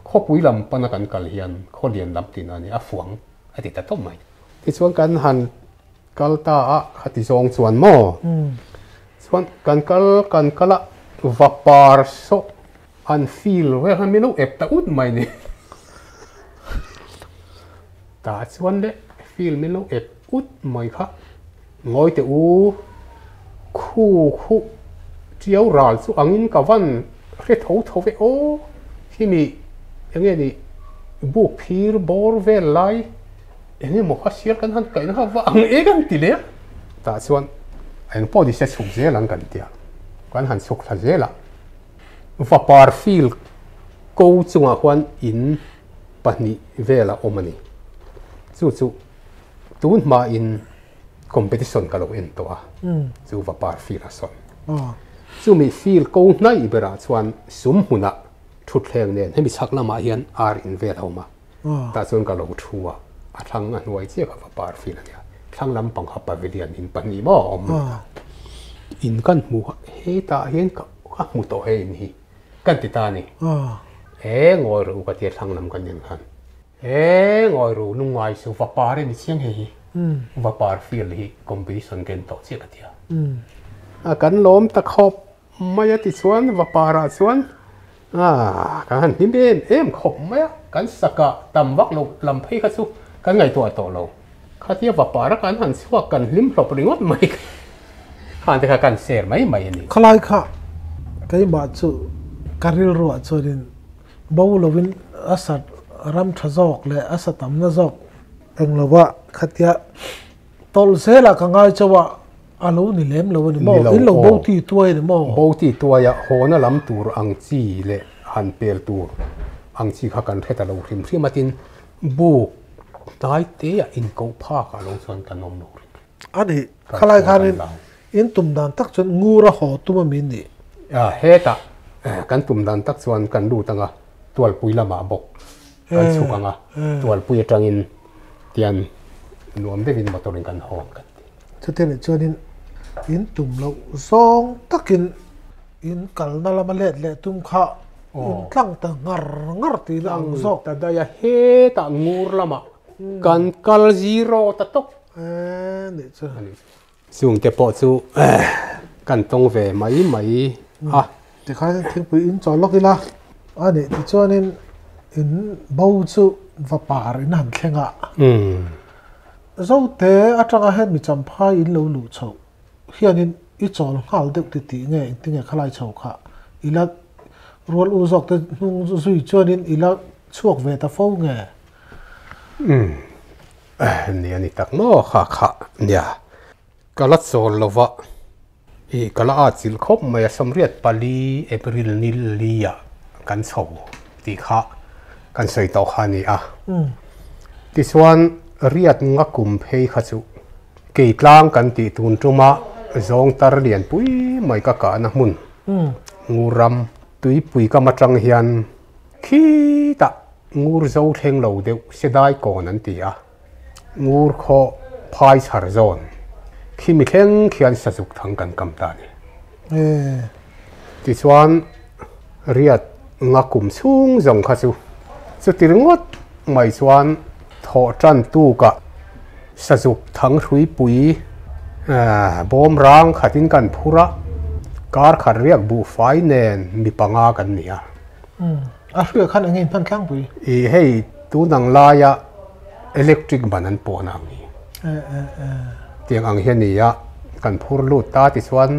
ขบุยลำปั้นกันกัลเฮียนขเลียนลำตีนันนี่ฟวงอติตาต้มไหมที่ส่วนกันหัน kalta a khati zong chuan mo chuan kan kala vapar so an feel we han minu ep ta ut mai ni ta chuan le feel minu ep ut mai kha ngoi te u khu chiao ral chu angin ka van re tho ve o hi mi enge ni bu phir bor ve lai enge mo kha sial kan han kai na wa ang e kan ti le ta chuan en po di se chuk je lang kan tia kan han chuk thla je la vapar feel ko chunga kwan in pahni vela omani chu tun ma in competition ka lo en to a chu vapar feel a son chu mi feel ko nai bera chuan sum huna thut thleng nen hemi chak lama hian ar in vel homa ta chuan ka lo thuwa a thlang a hnuai che ka vapar feel ania thlang lam pang ha pavilion in pani mo om in kan mu he ta hian ka mu to he ni kan ti ta ni ngoi ru ka ti thlang lam kan yen khan ngoi ru nu ngai su vapar ni chiang he vapar feel hi competition gen to che ka tia kan lom ta khop maya ti chuan vapara chuan kan hin den em khop maya kan saka tam wak lo lam phei kha chu kan ngai to lo kha tia vapara kan han chuak kan lim hlop ringot mai han te kha kan share mai ni khalai kha kai ma chu karil ro churin bawlovin asat ram thazok le asatam na zok englowa khatia tol sela ka ngai chawa alo ni lem lo ni mo in lo boti tuai ni mo boti tuaya hona lam tur ang chi le han pel tur ang chi kha kan theta lo hrim atin bu tai te ya in ko pha ka lo chon kan nom lo ani khalai kharin in tum dan tak chon ngura ho tuma min ni heta kan tum dan tak chuan kan lu tanga tual pui lama bok kan chukanga tual pui atangin tian nuam de vin motorin kan hom kan chutene chonin in tum lo song takin in kalna lama le tum kha in tlang ta ngar ti lang zok ta da ya he ta ngur lama kan kal zero ta tok ni chu sung te po chu kan tong ve mai te khai thing pui in chaw lokila ani ti chonin in bau chu vapar in han thlenga zo te atanga he mi champhai in lo lu chho hianin I chol hal deuh ti nge tinge khalai chho kha ila rol u zok te nung zui chonin ila chuak ve ta fo nge ni ani tak mo kha nia kala chol lova kala a chil khop mai samriat pali april nil lia kan chho ti kha kan sei to khani ti swan riat nga kum phei kha chu ke tlang kan ti tun tuma zong tar lian pui mai ka na mun nguram tui pui ka matang hian khi ta ngur zo theng lo deuh sedai kon an ti ngur kho phai chhar zon khi mi thleng khian sazuk thang kan kam ta ni ti chuan riat nga kum chung zong kha chu tirngot mai chuan tho tran tu ka sazuk thang hrui pui bom rang khatin kan phura kar khar riak bu fai nen mi panga kan nia hria khan angin phan thlang pui hei tu nang la ya electric banan po na ni tiang ang hian nia kan phur lu ta ti chuan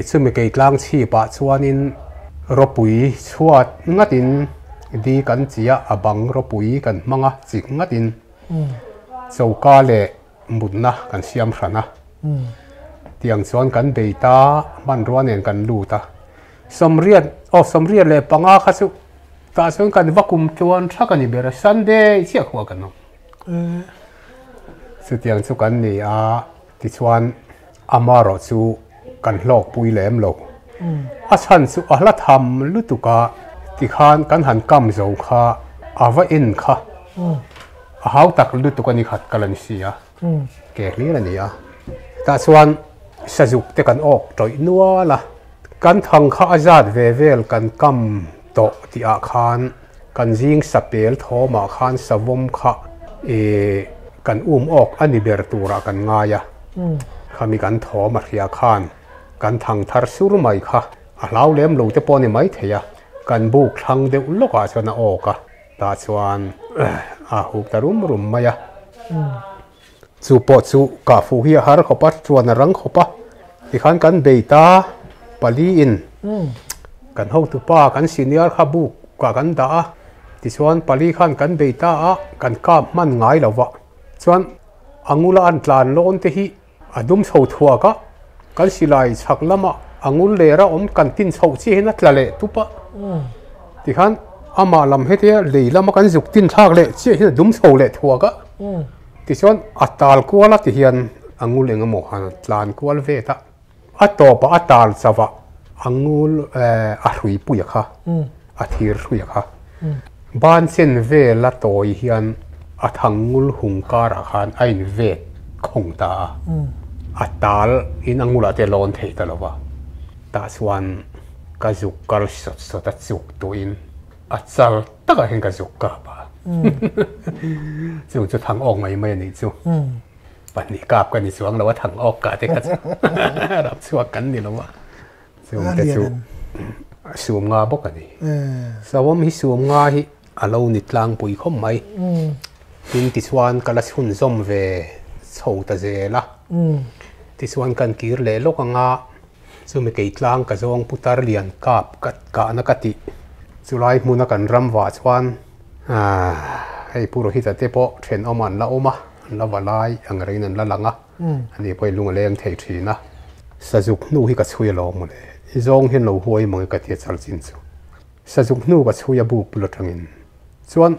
chumi ke tlang chi pa chuanin ropui chuat ngatin di kan chia abang ropui kan manga chik ngatin chauka le mutna kan siam hrana tiang chuan kan beita man ruanen kan luta somriat le panga kha chu ta chuan kan vakum chuan thakani bera sunday chia khwa kan no chu tiang chu kan ni ti chuan amaro chu kan hlok pui lem lo a chan chu a hla tham lutuka ti khan kan han kam zo kha ava in kha a hau tak lutuka ni khat kalan sia ke hlira ni ta chuan sajuk te kan ok toi nuala kan thang kha azat vevel kan kam to ti a khan kan jing sapel thoma khan savom kha กันออกอันนี้เบอร์ตัวกันง่ายขามีกันถอมาเรียขานกันทางทาร์สุรไม่ค่ะเราเลี้ยมลูกจะปนไม่เทียกันบุกทางเดือดลูกอาชวนออกะตาชวนหุบตารุมไม่จูปอจูกาฟูเฮียฮาร์เขาปัดชวนรังเขาปะที่ขันกันเบต้าปาลีอินกันห้องตุป้ากันซีเนียร์ขับบุกกันด่าที่ชวนปาลีขันกันเบต้ากันกาบมันง่ายแล้ววะชวนอังุลอันตลานโลนเตหิอดุมโชว์ทัวกะกันสิไลชักละมาอังุลเลระกันตินโชว์ที่นัดละเละตุปะที่ขันอามาลำเฮียเลยละมากันจุกตินทักเละที่เห็นดุมโชว์เละทัวกะที่ชวนอัตตาลกัวละที่เห็นอังุลเองโมหันตลานกัวลเวตะอัตโตปะอัตตาลสวะอังุลรุยปุยค่ะอัฐิรุยค่ะบ้านเส้นเวละโตยเฮียนอัฐังุลหุงการะขันไอเวทคงตาอัตตาลอินอังุลเตลอนเทตละวะตาสวนกะจุกกัลสดจุกตัวอินอัตซัลตะกะเห็นกะจุกกะบะจุจะทางออกไม่นี่จุปันนี้กาบกันนี่สวงแล้วว่าทางออกกะเด็กรับสวงกันนี่แล้ววะจุแต่จุสวมงาบกันนี่สวมฮิสวมงาฮิอาเรานิดลางปุยคมไหมทินติสวานกะละชุนซอมเวโชตะเจละติสวานกันกีร์เลโลกงาสุเมกิตลางกะจงพุตาร์เลียนกาบกัดกะนักติสุไลมุนักันรำวาสวานให้ผู้รู้ฮิตเตปอเทรนอมันละอมาละวาไลอังเรนันละลังอ่ะอันนี้ไปลุงเลี้ยงเททีนะสะจุกนู่ฮิกัช่วยลงหมดเลยจงเห็นเราหวยมังกัดเทียจัลจินซูสะจุกนู่กัช่วยบุกปลุกทางอินส่วน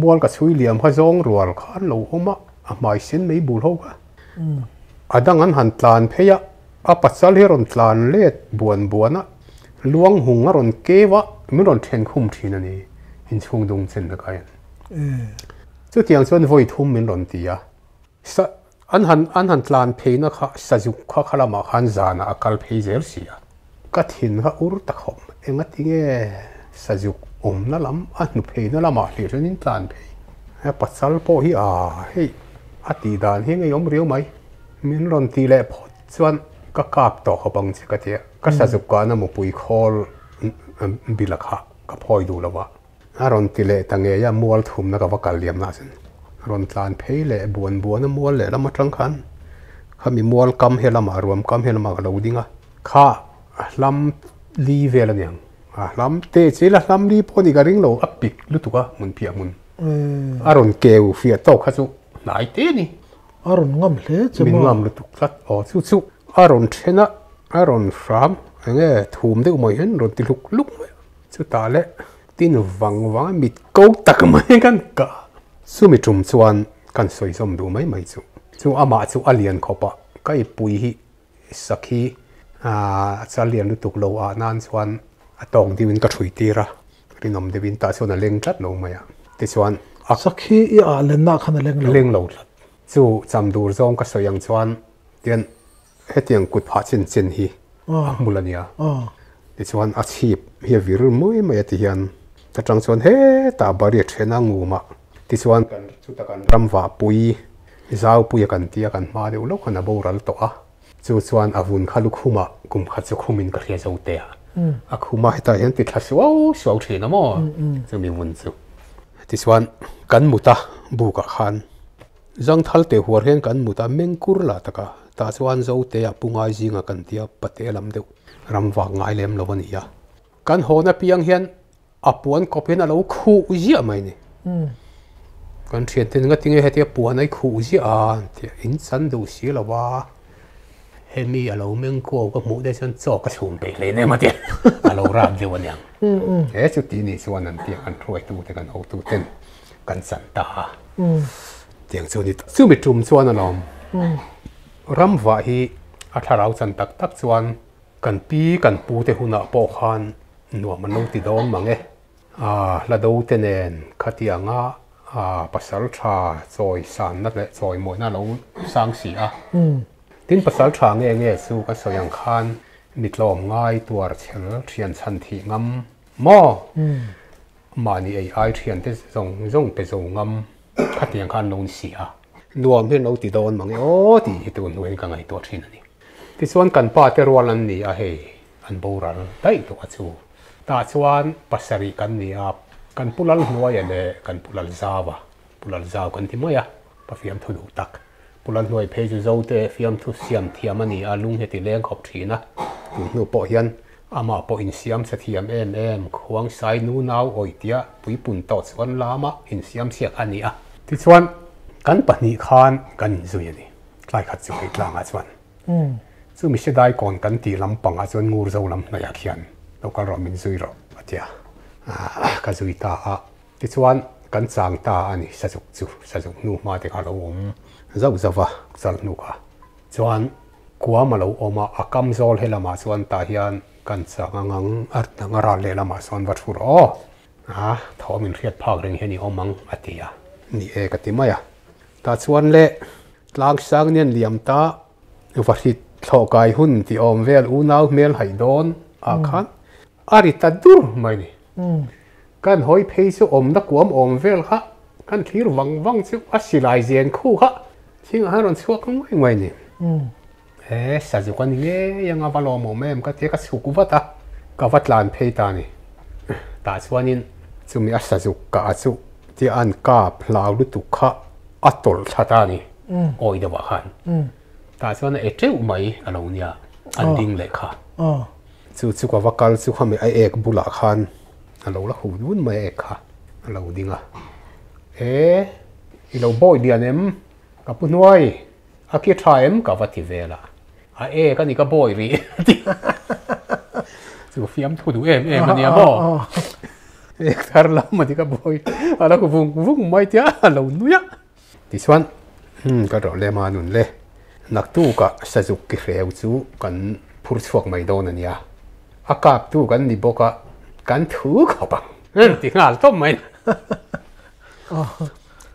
มวลกัช่วยเลี้ยงพะจงรัวขันเราอมาไม่เส้นไม่บุลกะดังนั้นหันตลานเพียปัจจัยเรื่องตลานเล็ดบวนนะลวงหุงรอนเกวะไม่รอนเทนคุมทีนั่นนี่อินช่วงดงเส้นตะไคร้จุดอย่างส่วนวัยทุ่มไม่รอนตีอ่ะอันหันตลานเพย์นะคะสะจุกข้าขลามาขันจานะอากาศเพย์เจอร์เสียกัดหินข้าอุรุตะขมเอ็งติเงสะจุกนั่นลำอันนุเพย์นั่นละมาเรื่องนี้ตลานเพย์ปัจจัยพอฮีเฮ้ยอติดานเฮงไงยอมเรียวไหมมินรอนตีเล่พอส่วนก็กาบต่อเขาบังเจกเทียก็สะจุกการนำปุยคอลบิลค่ะก็พอยดูแล้วว่ารอนตีเล่ตั้งเงียมัวทุ่มนักวักกัลเลียมน่าสินรอนตลานเพย์เล่บวนมัวเล่ละมาทั้งคันข้ามีมัวกำเฮละมารวมกำเฮละมาเราดิ้งอ่ะข้าลำลีเวลเนี่ยลำเตะเจละลำลีพอดีการิงเราอับปิกลุตุกะมุนเพียมุนรอนเกลเฟียโตข้าจุไหนเตนี่อารอนงำเละจะมินงำลุตุกสัตสู้อารอนเชนะอารอนฟรามเงี้ยทุ่มเด็กไม่เห็นรอนติลุกสุดตาเละตินวังมิดกูตักไม่กันกะสู้มิจุ่มส่วนกันสวยสมดูไม่สู้อามาสู้อาเลียนเขาปะก็ไอปุยฮิสักฮีจะเลียนลุตุกโลนานส่วนตองดิวินก็ช่วยตีระรินอมดิวินตาส่วนเล็งจัดลงมาอ่ะที่ส่วนสักฮีเล่นนักขนาดเล็งโลจู่จำดูซองก็สวยอย่างส่วนเดียนเฮตียงกุดผาเจนฮีมูลเนี่ยที่ส่วนอาชีพเฮียวิรุไม่ที่เฮียนแต่จังส่วนเฮตาบริเวณเชนังงูมาที่ส่วนกันสุดกันรำว่าปุยเจ้าปุยกันเตียกันมาเดี๋ยวลูกคนน่ะบูรัลตัวจู่ส่วนอาวุธขาลุกขุมะกุมขัดจุขุมินก็เรียกเจ้าเตียขุมะให้ตาเห็นติดทัศวสวเทนะมั้งจะมีวุ้นจู่ที่ส่วนกันมุตาบุกขันจังทัลเตหัวเห็นกันมุตาเมงกุร์ลาตะกะตาส่วนเจ้าเตียปุงไอจิงกันเตียปะเตลำเดียวรำว่าง่ายเล่มละวันนี้กันหัวน่ะเพียงเห็นอปวนก็เป็นอะไรคู่เยี่ยมนี่กันเทียนถึงก็ทิ้งให้เทียปวนไอ้คู่เยี่ยเทียอินสันดูสิละว่าเฮมีอะไรเมืองกูก็มุได้ฉันจอกระชุมไปเลยเนี่ยมาเทียอะไรรำเดียวเนี่ยจุดที่นี่ส่วนนั้นเทียกันช่วยตู้แต่กันเอาตู้เต้นกันสันตาเทียงส่วนนี้ซึ่งไปจุ่มส่วนนั้นรำว่าฮีอัฐเราสันตักส่วนกันปีกันปูเตหุนาปอขันหนัวมันลงติดดอมมั้งละดูเตนขัดยังภาษาชาซอยสานนั่นแหละซอยมวยน่าเราสร้างสีทิ้งภาษาชาเงี้ยสู้ก็สอยางคันมิดลมง่ายตัวเชื่อเทียนชันทีงำมานี่ไอ้เทียนที่ส่งไปส่งงำขัดยังคันลงเสีย nuam hian lo ti don mang o ti hi tu nuin ka ngai to thin ani ti chuan kan pa te rual an ni a hei an boral tai to chu ta chuan pasari kan ni a kan pulal hnuai ane kan pulal zawa pulal zaw kan ti moya pa fiam thu du tak pulal hnuai phei chu zo te fiam thu siam thiam ani a lung heti leng khop thina tu nu po hian ama po in siam sa thiam em khuang sai nu nau oitia pui pun to chuan lama in siam siak ani a ti chuan kan pahnih khan kan zui ani tlai khat chu hei tlanga chuan chu mi se dai kon kan ti lampanga chuan ngur zo lam na ya khian lokal ro min zui ro atia ka zui ta a ti chuan kan chang ta ani sa juk nu ma te ka lo om zau zawa chal nu ka chuan kwa ma lo oma akam zol helama chuan ta hian kan changang art ngara le lama chuan wat fur o thomin riat phak reng heni omang atia ni e ka ti maya ta chuan le tlang sang nian liam ta varit thlokai hun ti om vel u nau mel hai don a khan ari ta dur mai ni kan hoi phei chu om na kuam om vel kha kan thir wang chu asilai zen khu kha thing a ron chuak ngai ni sa ju kan nge yang avalo mo mem ka te ka chu ku wata ka watlan phei ta ni ta chuanin chumi a sa ju ka chu ti an ka phlau lu tu kha atol thata ni oi da wa khan ta chuan e treu mai alo nia an ding le kha chu ka wakal chu khami ai ek bula khan alo la hu dun mai ek kha alo dinga i lo boy dianem ka punoi a ki thaim ka vati vela a ka ni ka boy ri chu fiam thu du em ania bo ek thar la ma di ka boy ala ko vung mai tia alo nuya ti chuan ka ro le ma nun le nak tu ka sa juk ki reu chu kan phur chuak mai don ania akap tu kan ni boka kan thu khopang ti ngal tom mai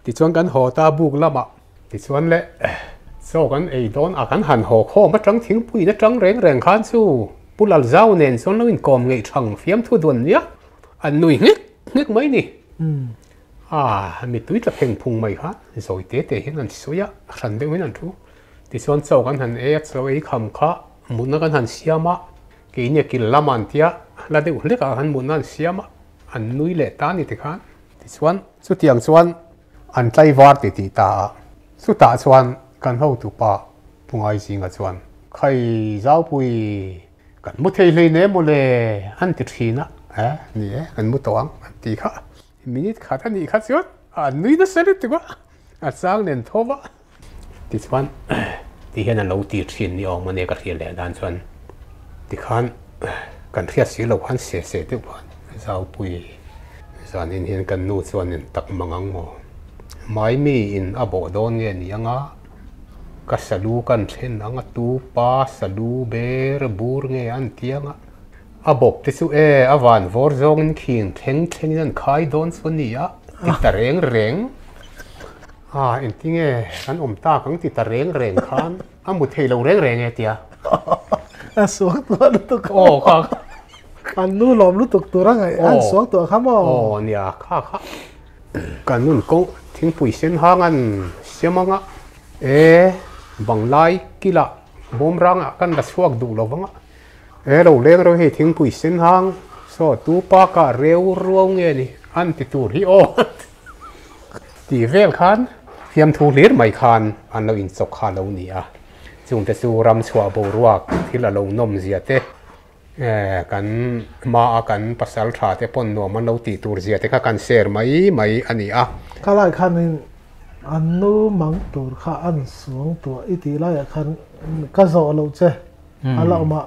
ti chuan kan ho ta buk lama ti chuan le so kan ei don a kan han ho kho ma tang thing pui na tang reng khan chu pulal zau nen son lo in kom ngei thang fiam thu don nia an nui ngek mai ni mi tui ta pheng phung mai kha zoi te hian an soya ran de win an thu ti chuan so kan han so ei kham kha mun na kan han siama ke ine kil laman tia la de ule ka han mun nan siama an nui le ta ni te khan ti chuan chu tiang chuan an tlai war ti ta chu ta chuan kan ho tu pa pungai singa chuan khai zau pui kan mu thei hlei ne mo le han ti thina ni kan mu tawang ti kha minute kha thani kha chuan nui na sele ti ba a chang nen thowa ti chuan ti hian an lo ti thin ni ong mane ka hian le dan chuan ti khan kan thia si lo han se te ban zau pui zan in hian kan nu chuan in tak mangang mo mai mi in abo don nge ni anga ka salu kan then anga tu pa salu ber bur nge an tianga abop te chu awan vor zong in khin theng an khai don chunia ti ta reng in tinge kan om ta kang ti ta reng khan amu thei lo reng e tia suak tu tu kha kan nu lom lu tuk turang ai an suak tu kha mo nia kha kan nun ko thing pui sen hang an siamanga bang lai kila bom rang kan da suak du lo wanga lo leng ro he thing pui sen hang so tu pa ka reu ruang nge ni an ti tur hi ti vel khan fiam thu lir mai khan an lo in chok kha lo ni a chung te chu ram chua bo ruak thila lo nom zia te kan ma a kan pasal tha te pon no man lo ti tur zia te kha kan share mai ani a kalai khan in an nu mang tur kha an suang tu iti lai khan ka zo lo che ala ma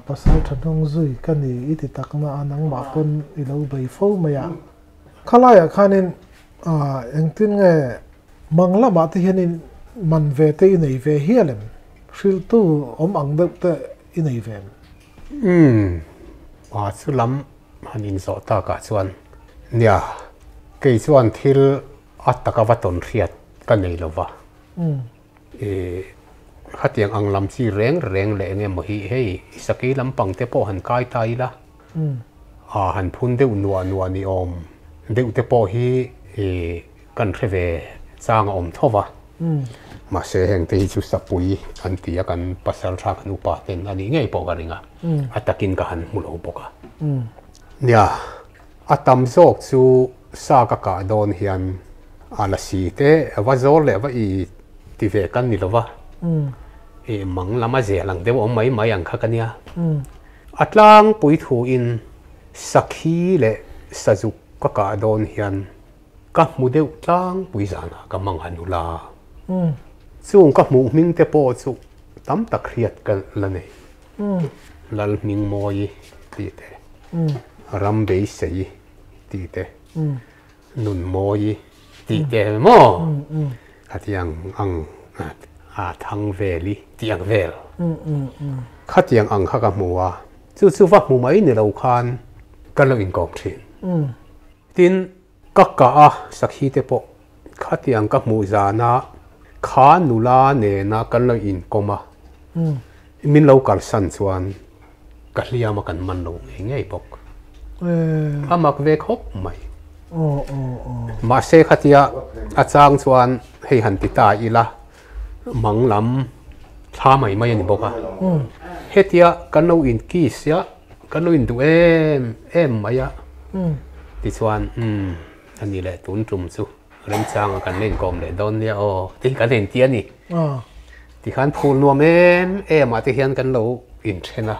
pasal thanong zui kan ni iti takna anang ma pon i lo bai fo maya kalai khan in engtin nge mangla ma ti hian in man ve te nei ve hialem hril tu om ang deuh te i nei ve chu lam hanin zo ta ka chuan nia ke chuan thil ataka waton riat ka nei lova hatiang ang lam chi reng le nge mo hi hei saki lampang te po han kai tai la han phun deuh nuwa ni om deuh te po hi kan reve chang om thowa มาเสียแห่งที่จุดสับปุยอันที่กันภาษาชากันอุปาเต็นอันนี้ง่ายปกติงะอัตกินกันมุลอุปกะเนี่ยอัตมโซกจูสากกะโดนเฮียนอาลสีเตว่าโจเลว่าอีที่เวกันนี่หรอวะมังลามาเจลังเดี๋ยวอมไม่ยังข้ากันเนี่ยอัตลังปุยถูอินสักฮีเลสจุกกะโดนเฮียนกับมุเดวตังปุยจานะกับมังหันุลาจู่กับมุมิงเตโปจู่ตั้มตะเครียดกันละเนี่ยลัลมิงมอยตีเตรัมเบย์เซยตีเตนุนมอยตีเตโมขัดยังทางเวลีตียังเวลขัดยังข้ากับมัวจู่ว่ามัวไม่เนี่ยเราคานกันเราอินกองทินทินกักกะสักฮีเตโปขัดยังกับมัวจานะขานุลาเนนะกันเราอินกมามินเราการสันชวนกัลยามากันมันลงง่ายปกอามักเวกฮกไม่มาเสขัดยาอาจารย์ชวนให้หันติตาอีละมังลำท่าไม่ยันบอกอ่ะเฮียกันเราอินกีเสียกันเราอินดูเอ็มไม่ยะติชวนอันนี้แหละตุนจุ่มซูเริ่มจ้างกันเล่นกอมเลยโดนเนี่ยโอ้ที่กันเห็นเตี้ยนี่ที่ขันพูนนัวเอ็มมาที่เห็นกันเราอินเชนะ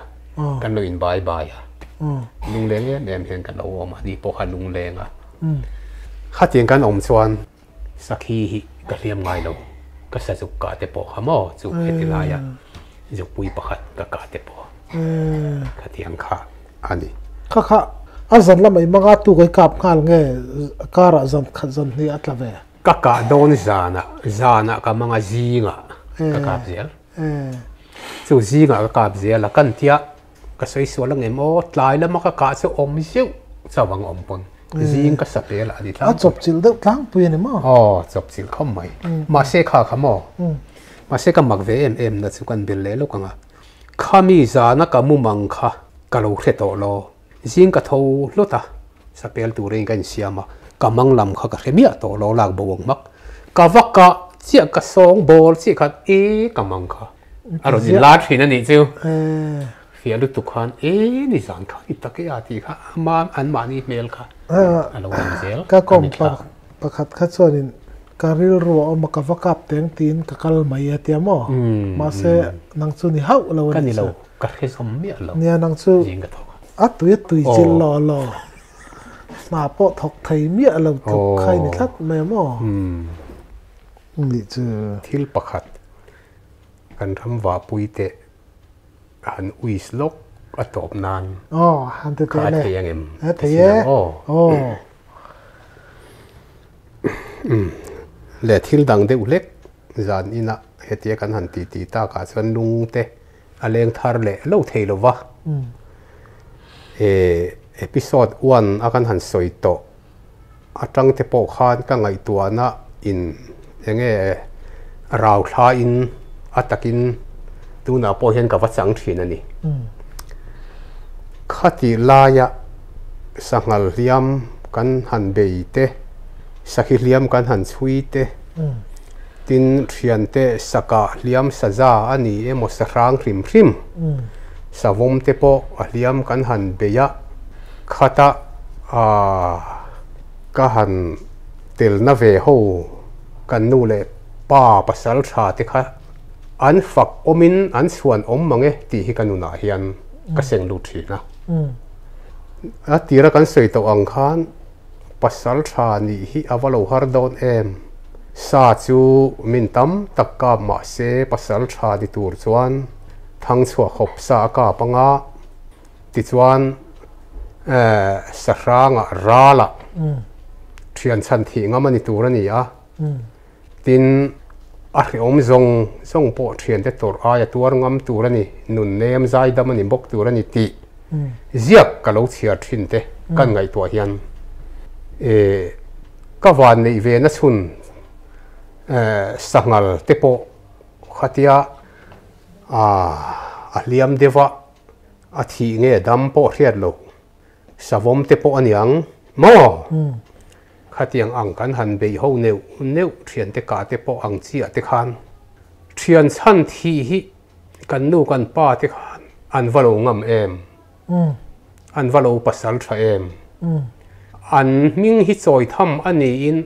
กันเราอินบายอ่ะลุงเลี้ยงเนี่ยเห็นกันเราออกมาดีพอขันลุงเลี้ยงอ่ะข้าเตียงกันอมชวนสักทีก็เลี้ยงไงเราก็จะจุกกาเตปอขโมจุกเฮติลายะจุกปุยปะขัดก็กาเตปอข้าเตียงข้าอันนี้ข้าอาจารย์ละไม่มังอาตุกันกับข้าเงี้ยการะจันขัดจันนี่อัตละเวก็กาโดนจานะก็มังอาจีงะก็กาบเสียจุจีงะก็กาบเสียละกันเทียก็สวยสวยละเงี้ยโม่ตายแล้วมันก็กาจะอมซิวจะวังอมปนจีงก็สเปรละดิท่าจบจิลเด็กล้างปุยนี่มั้งอ๋อจบจิลเข้าไม่มาเสกข้าขโมมาเสกก็มักเวมนะจุกันเบลเล่ลูกอ่ะข้ามีจานะก็มุมังค่ะก็รู้เรื่องโตโลจิงก็ทูลุตาสเปลตูเรงกันเสียมากำมังลำเขาก็เขียโตโลลากบวงมักกวักกะเจียกสองบอลเจียกกำมังค่ะอารมณ์จิลาดที่นั่นนี่จิวเฟียลุตุขันนี่สันค่ะอิตาเกียตีค่ะมาอันมานี่เมลค่ะอารมณ์เจลก็กอมประคัดขัดส่วนการิลรัวออกกวักกับเตียงตีนกับกัลไม่เตียมมาเสนังซูนี่เฮาเรากันนี่เรากัดแค่สมเมียเราเนี่ยนังซูตุยจิลลอมาปะถกไทยเมียเราถกใครนี่ทัดแม่หม้อนี่เจอทิลประคัดกันทำว่าปุยเตะหันอุยสลกอัตบนานหันเตะเนี่ยขาเทียงเอ็มเทียเหลือทิลดังเดอุเล็กจานอินะเฮตีกันหันตีตากาสันลุงเตะอะไรงทาร์เล่เล่าเทลวะเอพิโซดวันอาการหันสวยโตอาจังเทปขานก็ไงตัวน่ะอินยังไงเราคลาอินอัตกินตัวน่ะพอเห็นกับวัดสังทีนั่นนี่ขัดลายะสังหารเลียมกันหันเบยเตสักเลียมกันหันสวีเตตินเทียนเตสักเลียมสะจาอันนี้มอสรางริมสาวมเตโปเลียมกันหันเบียขัดก็หันเตลนาเวโฮกันนู่เลยป้าภาษาชาติค่ะอันฝักอมินอันส่วนมังเอตีให้กันนู่นเฮียนก็เสียงลุทีนะตีระกันสวยตัวอังคารภาษาชานี่ฮิอวโลฮาร์ดอนซาจูมินตัมตักกามาเซภาษาชาดิตูร์จวนทั้งชัวขบสากาปังอาติจวนสรางราละเทียนชันทีงามันนิตูรนี่อ่ะตินอาริอมซงโปเทียนเตตัวอายตัวงามตัวนี่นุนเนมใจดำมันนิบกตัวนี่ตีเจียกกะโลเชียทินเตกันไงตัวเฮียนก็วันในเวนัสุนสังกัลเตโปขัดยาเลียมเดวะอาทิเงดัมโปเรียดโลสาวมเตโปอันยังมอข ขัดยังอังกันหันเบยหูเนวเทียนเตกาเตปออังเจียเตขันเทียนชั้นทีฮิกันนูกันป้าเตขันอันวาโลงามเอ็มอันวาโลปัสสัลชาเอ็มอันมิงฮิจอยทำอันนี้อิน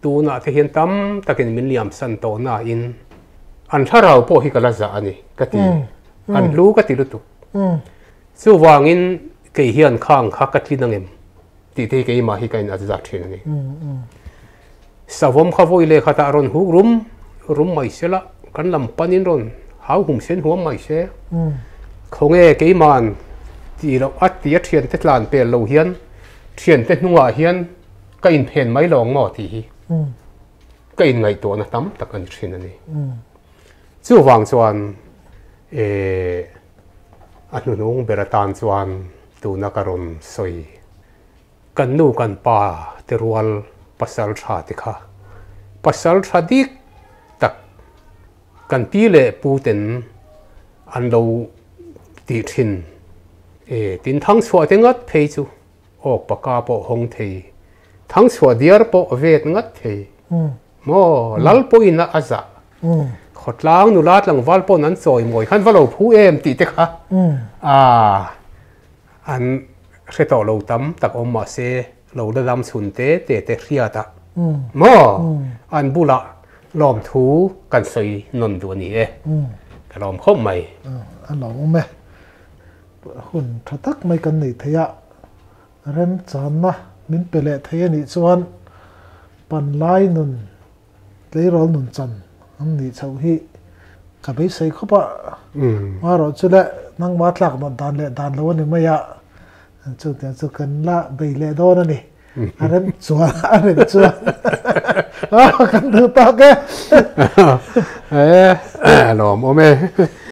ตูน่าเทียนตั้มตะกินมิลเลียมสันโตน่าอินอันถ้าเราพอฮิกลาซาอันนี้กติอันรู้กติลุตุสู้วางินเกี่ยเฮียนข้างข้ากัดลินังเอ็มตีเทเกี่ยมาฮิกันอาจจะจัดเช่นนี้สาวมข้าวอิเลขัดอารอนหุกรุมไม่เสละกันลำปันินรอนหาหุ่มเส้นหัวไม่เสคงเกี่ยมันที่เราอัดตีเทียนเตลานเปลโลเฮียนเทียนเตนัวเฮียนก็อินเพนไม่ลองหมอทีก็อินไงตัวนะตั้มตะกันเช่นนี้สู้วางส่วนอันนู้นเบรตานส่วนตูนักรอนสวยกันนูกันป่าเตรวลปัสสัลชาติค่ะปัสสัลชาดิกตักกันปีเล่ปูเต็นอันเราตีทินตินทั้งส่วนที่งัดเพยจูออกปากกาโปหงเททั้งส่วนเดียร์โปเวทงัดเทโมลัลโปอินะอาซาขดล้างนุลาดหลังวัลโปนั้นสวยมวยขันวัลเราผู้ตีเตค่ะอันเสตอเราตั้มตักอมมาเซเราได้ดำสุนเตเเรียตะโมอันบุละล้อมทูกันใส่นนตัวนี้ก็ล้อมครบไหมอันล้อมไหมหุ่นทัตักไม่กันนี่เทียเริ่มจานนะมินเปเล่เทียนี่ส่วนปันไล่นุนเลยร้อนนุนจันอันนี้ชาวฮีกับไปใส่เข้าไปว่าเราจะเล่นั่งวัดหลักนอนดานเล่ดานแล้ววันนี้ไม่ยะจุดเดียวจุดกันละใบเล่โดนนี่อันนั้นส่วนอันนี้ส่วนกันดูตาแกหลอมโอเม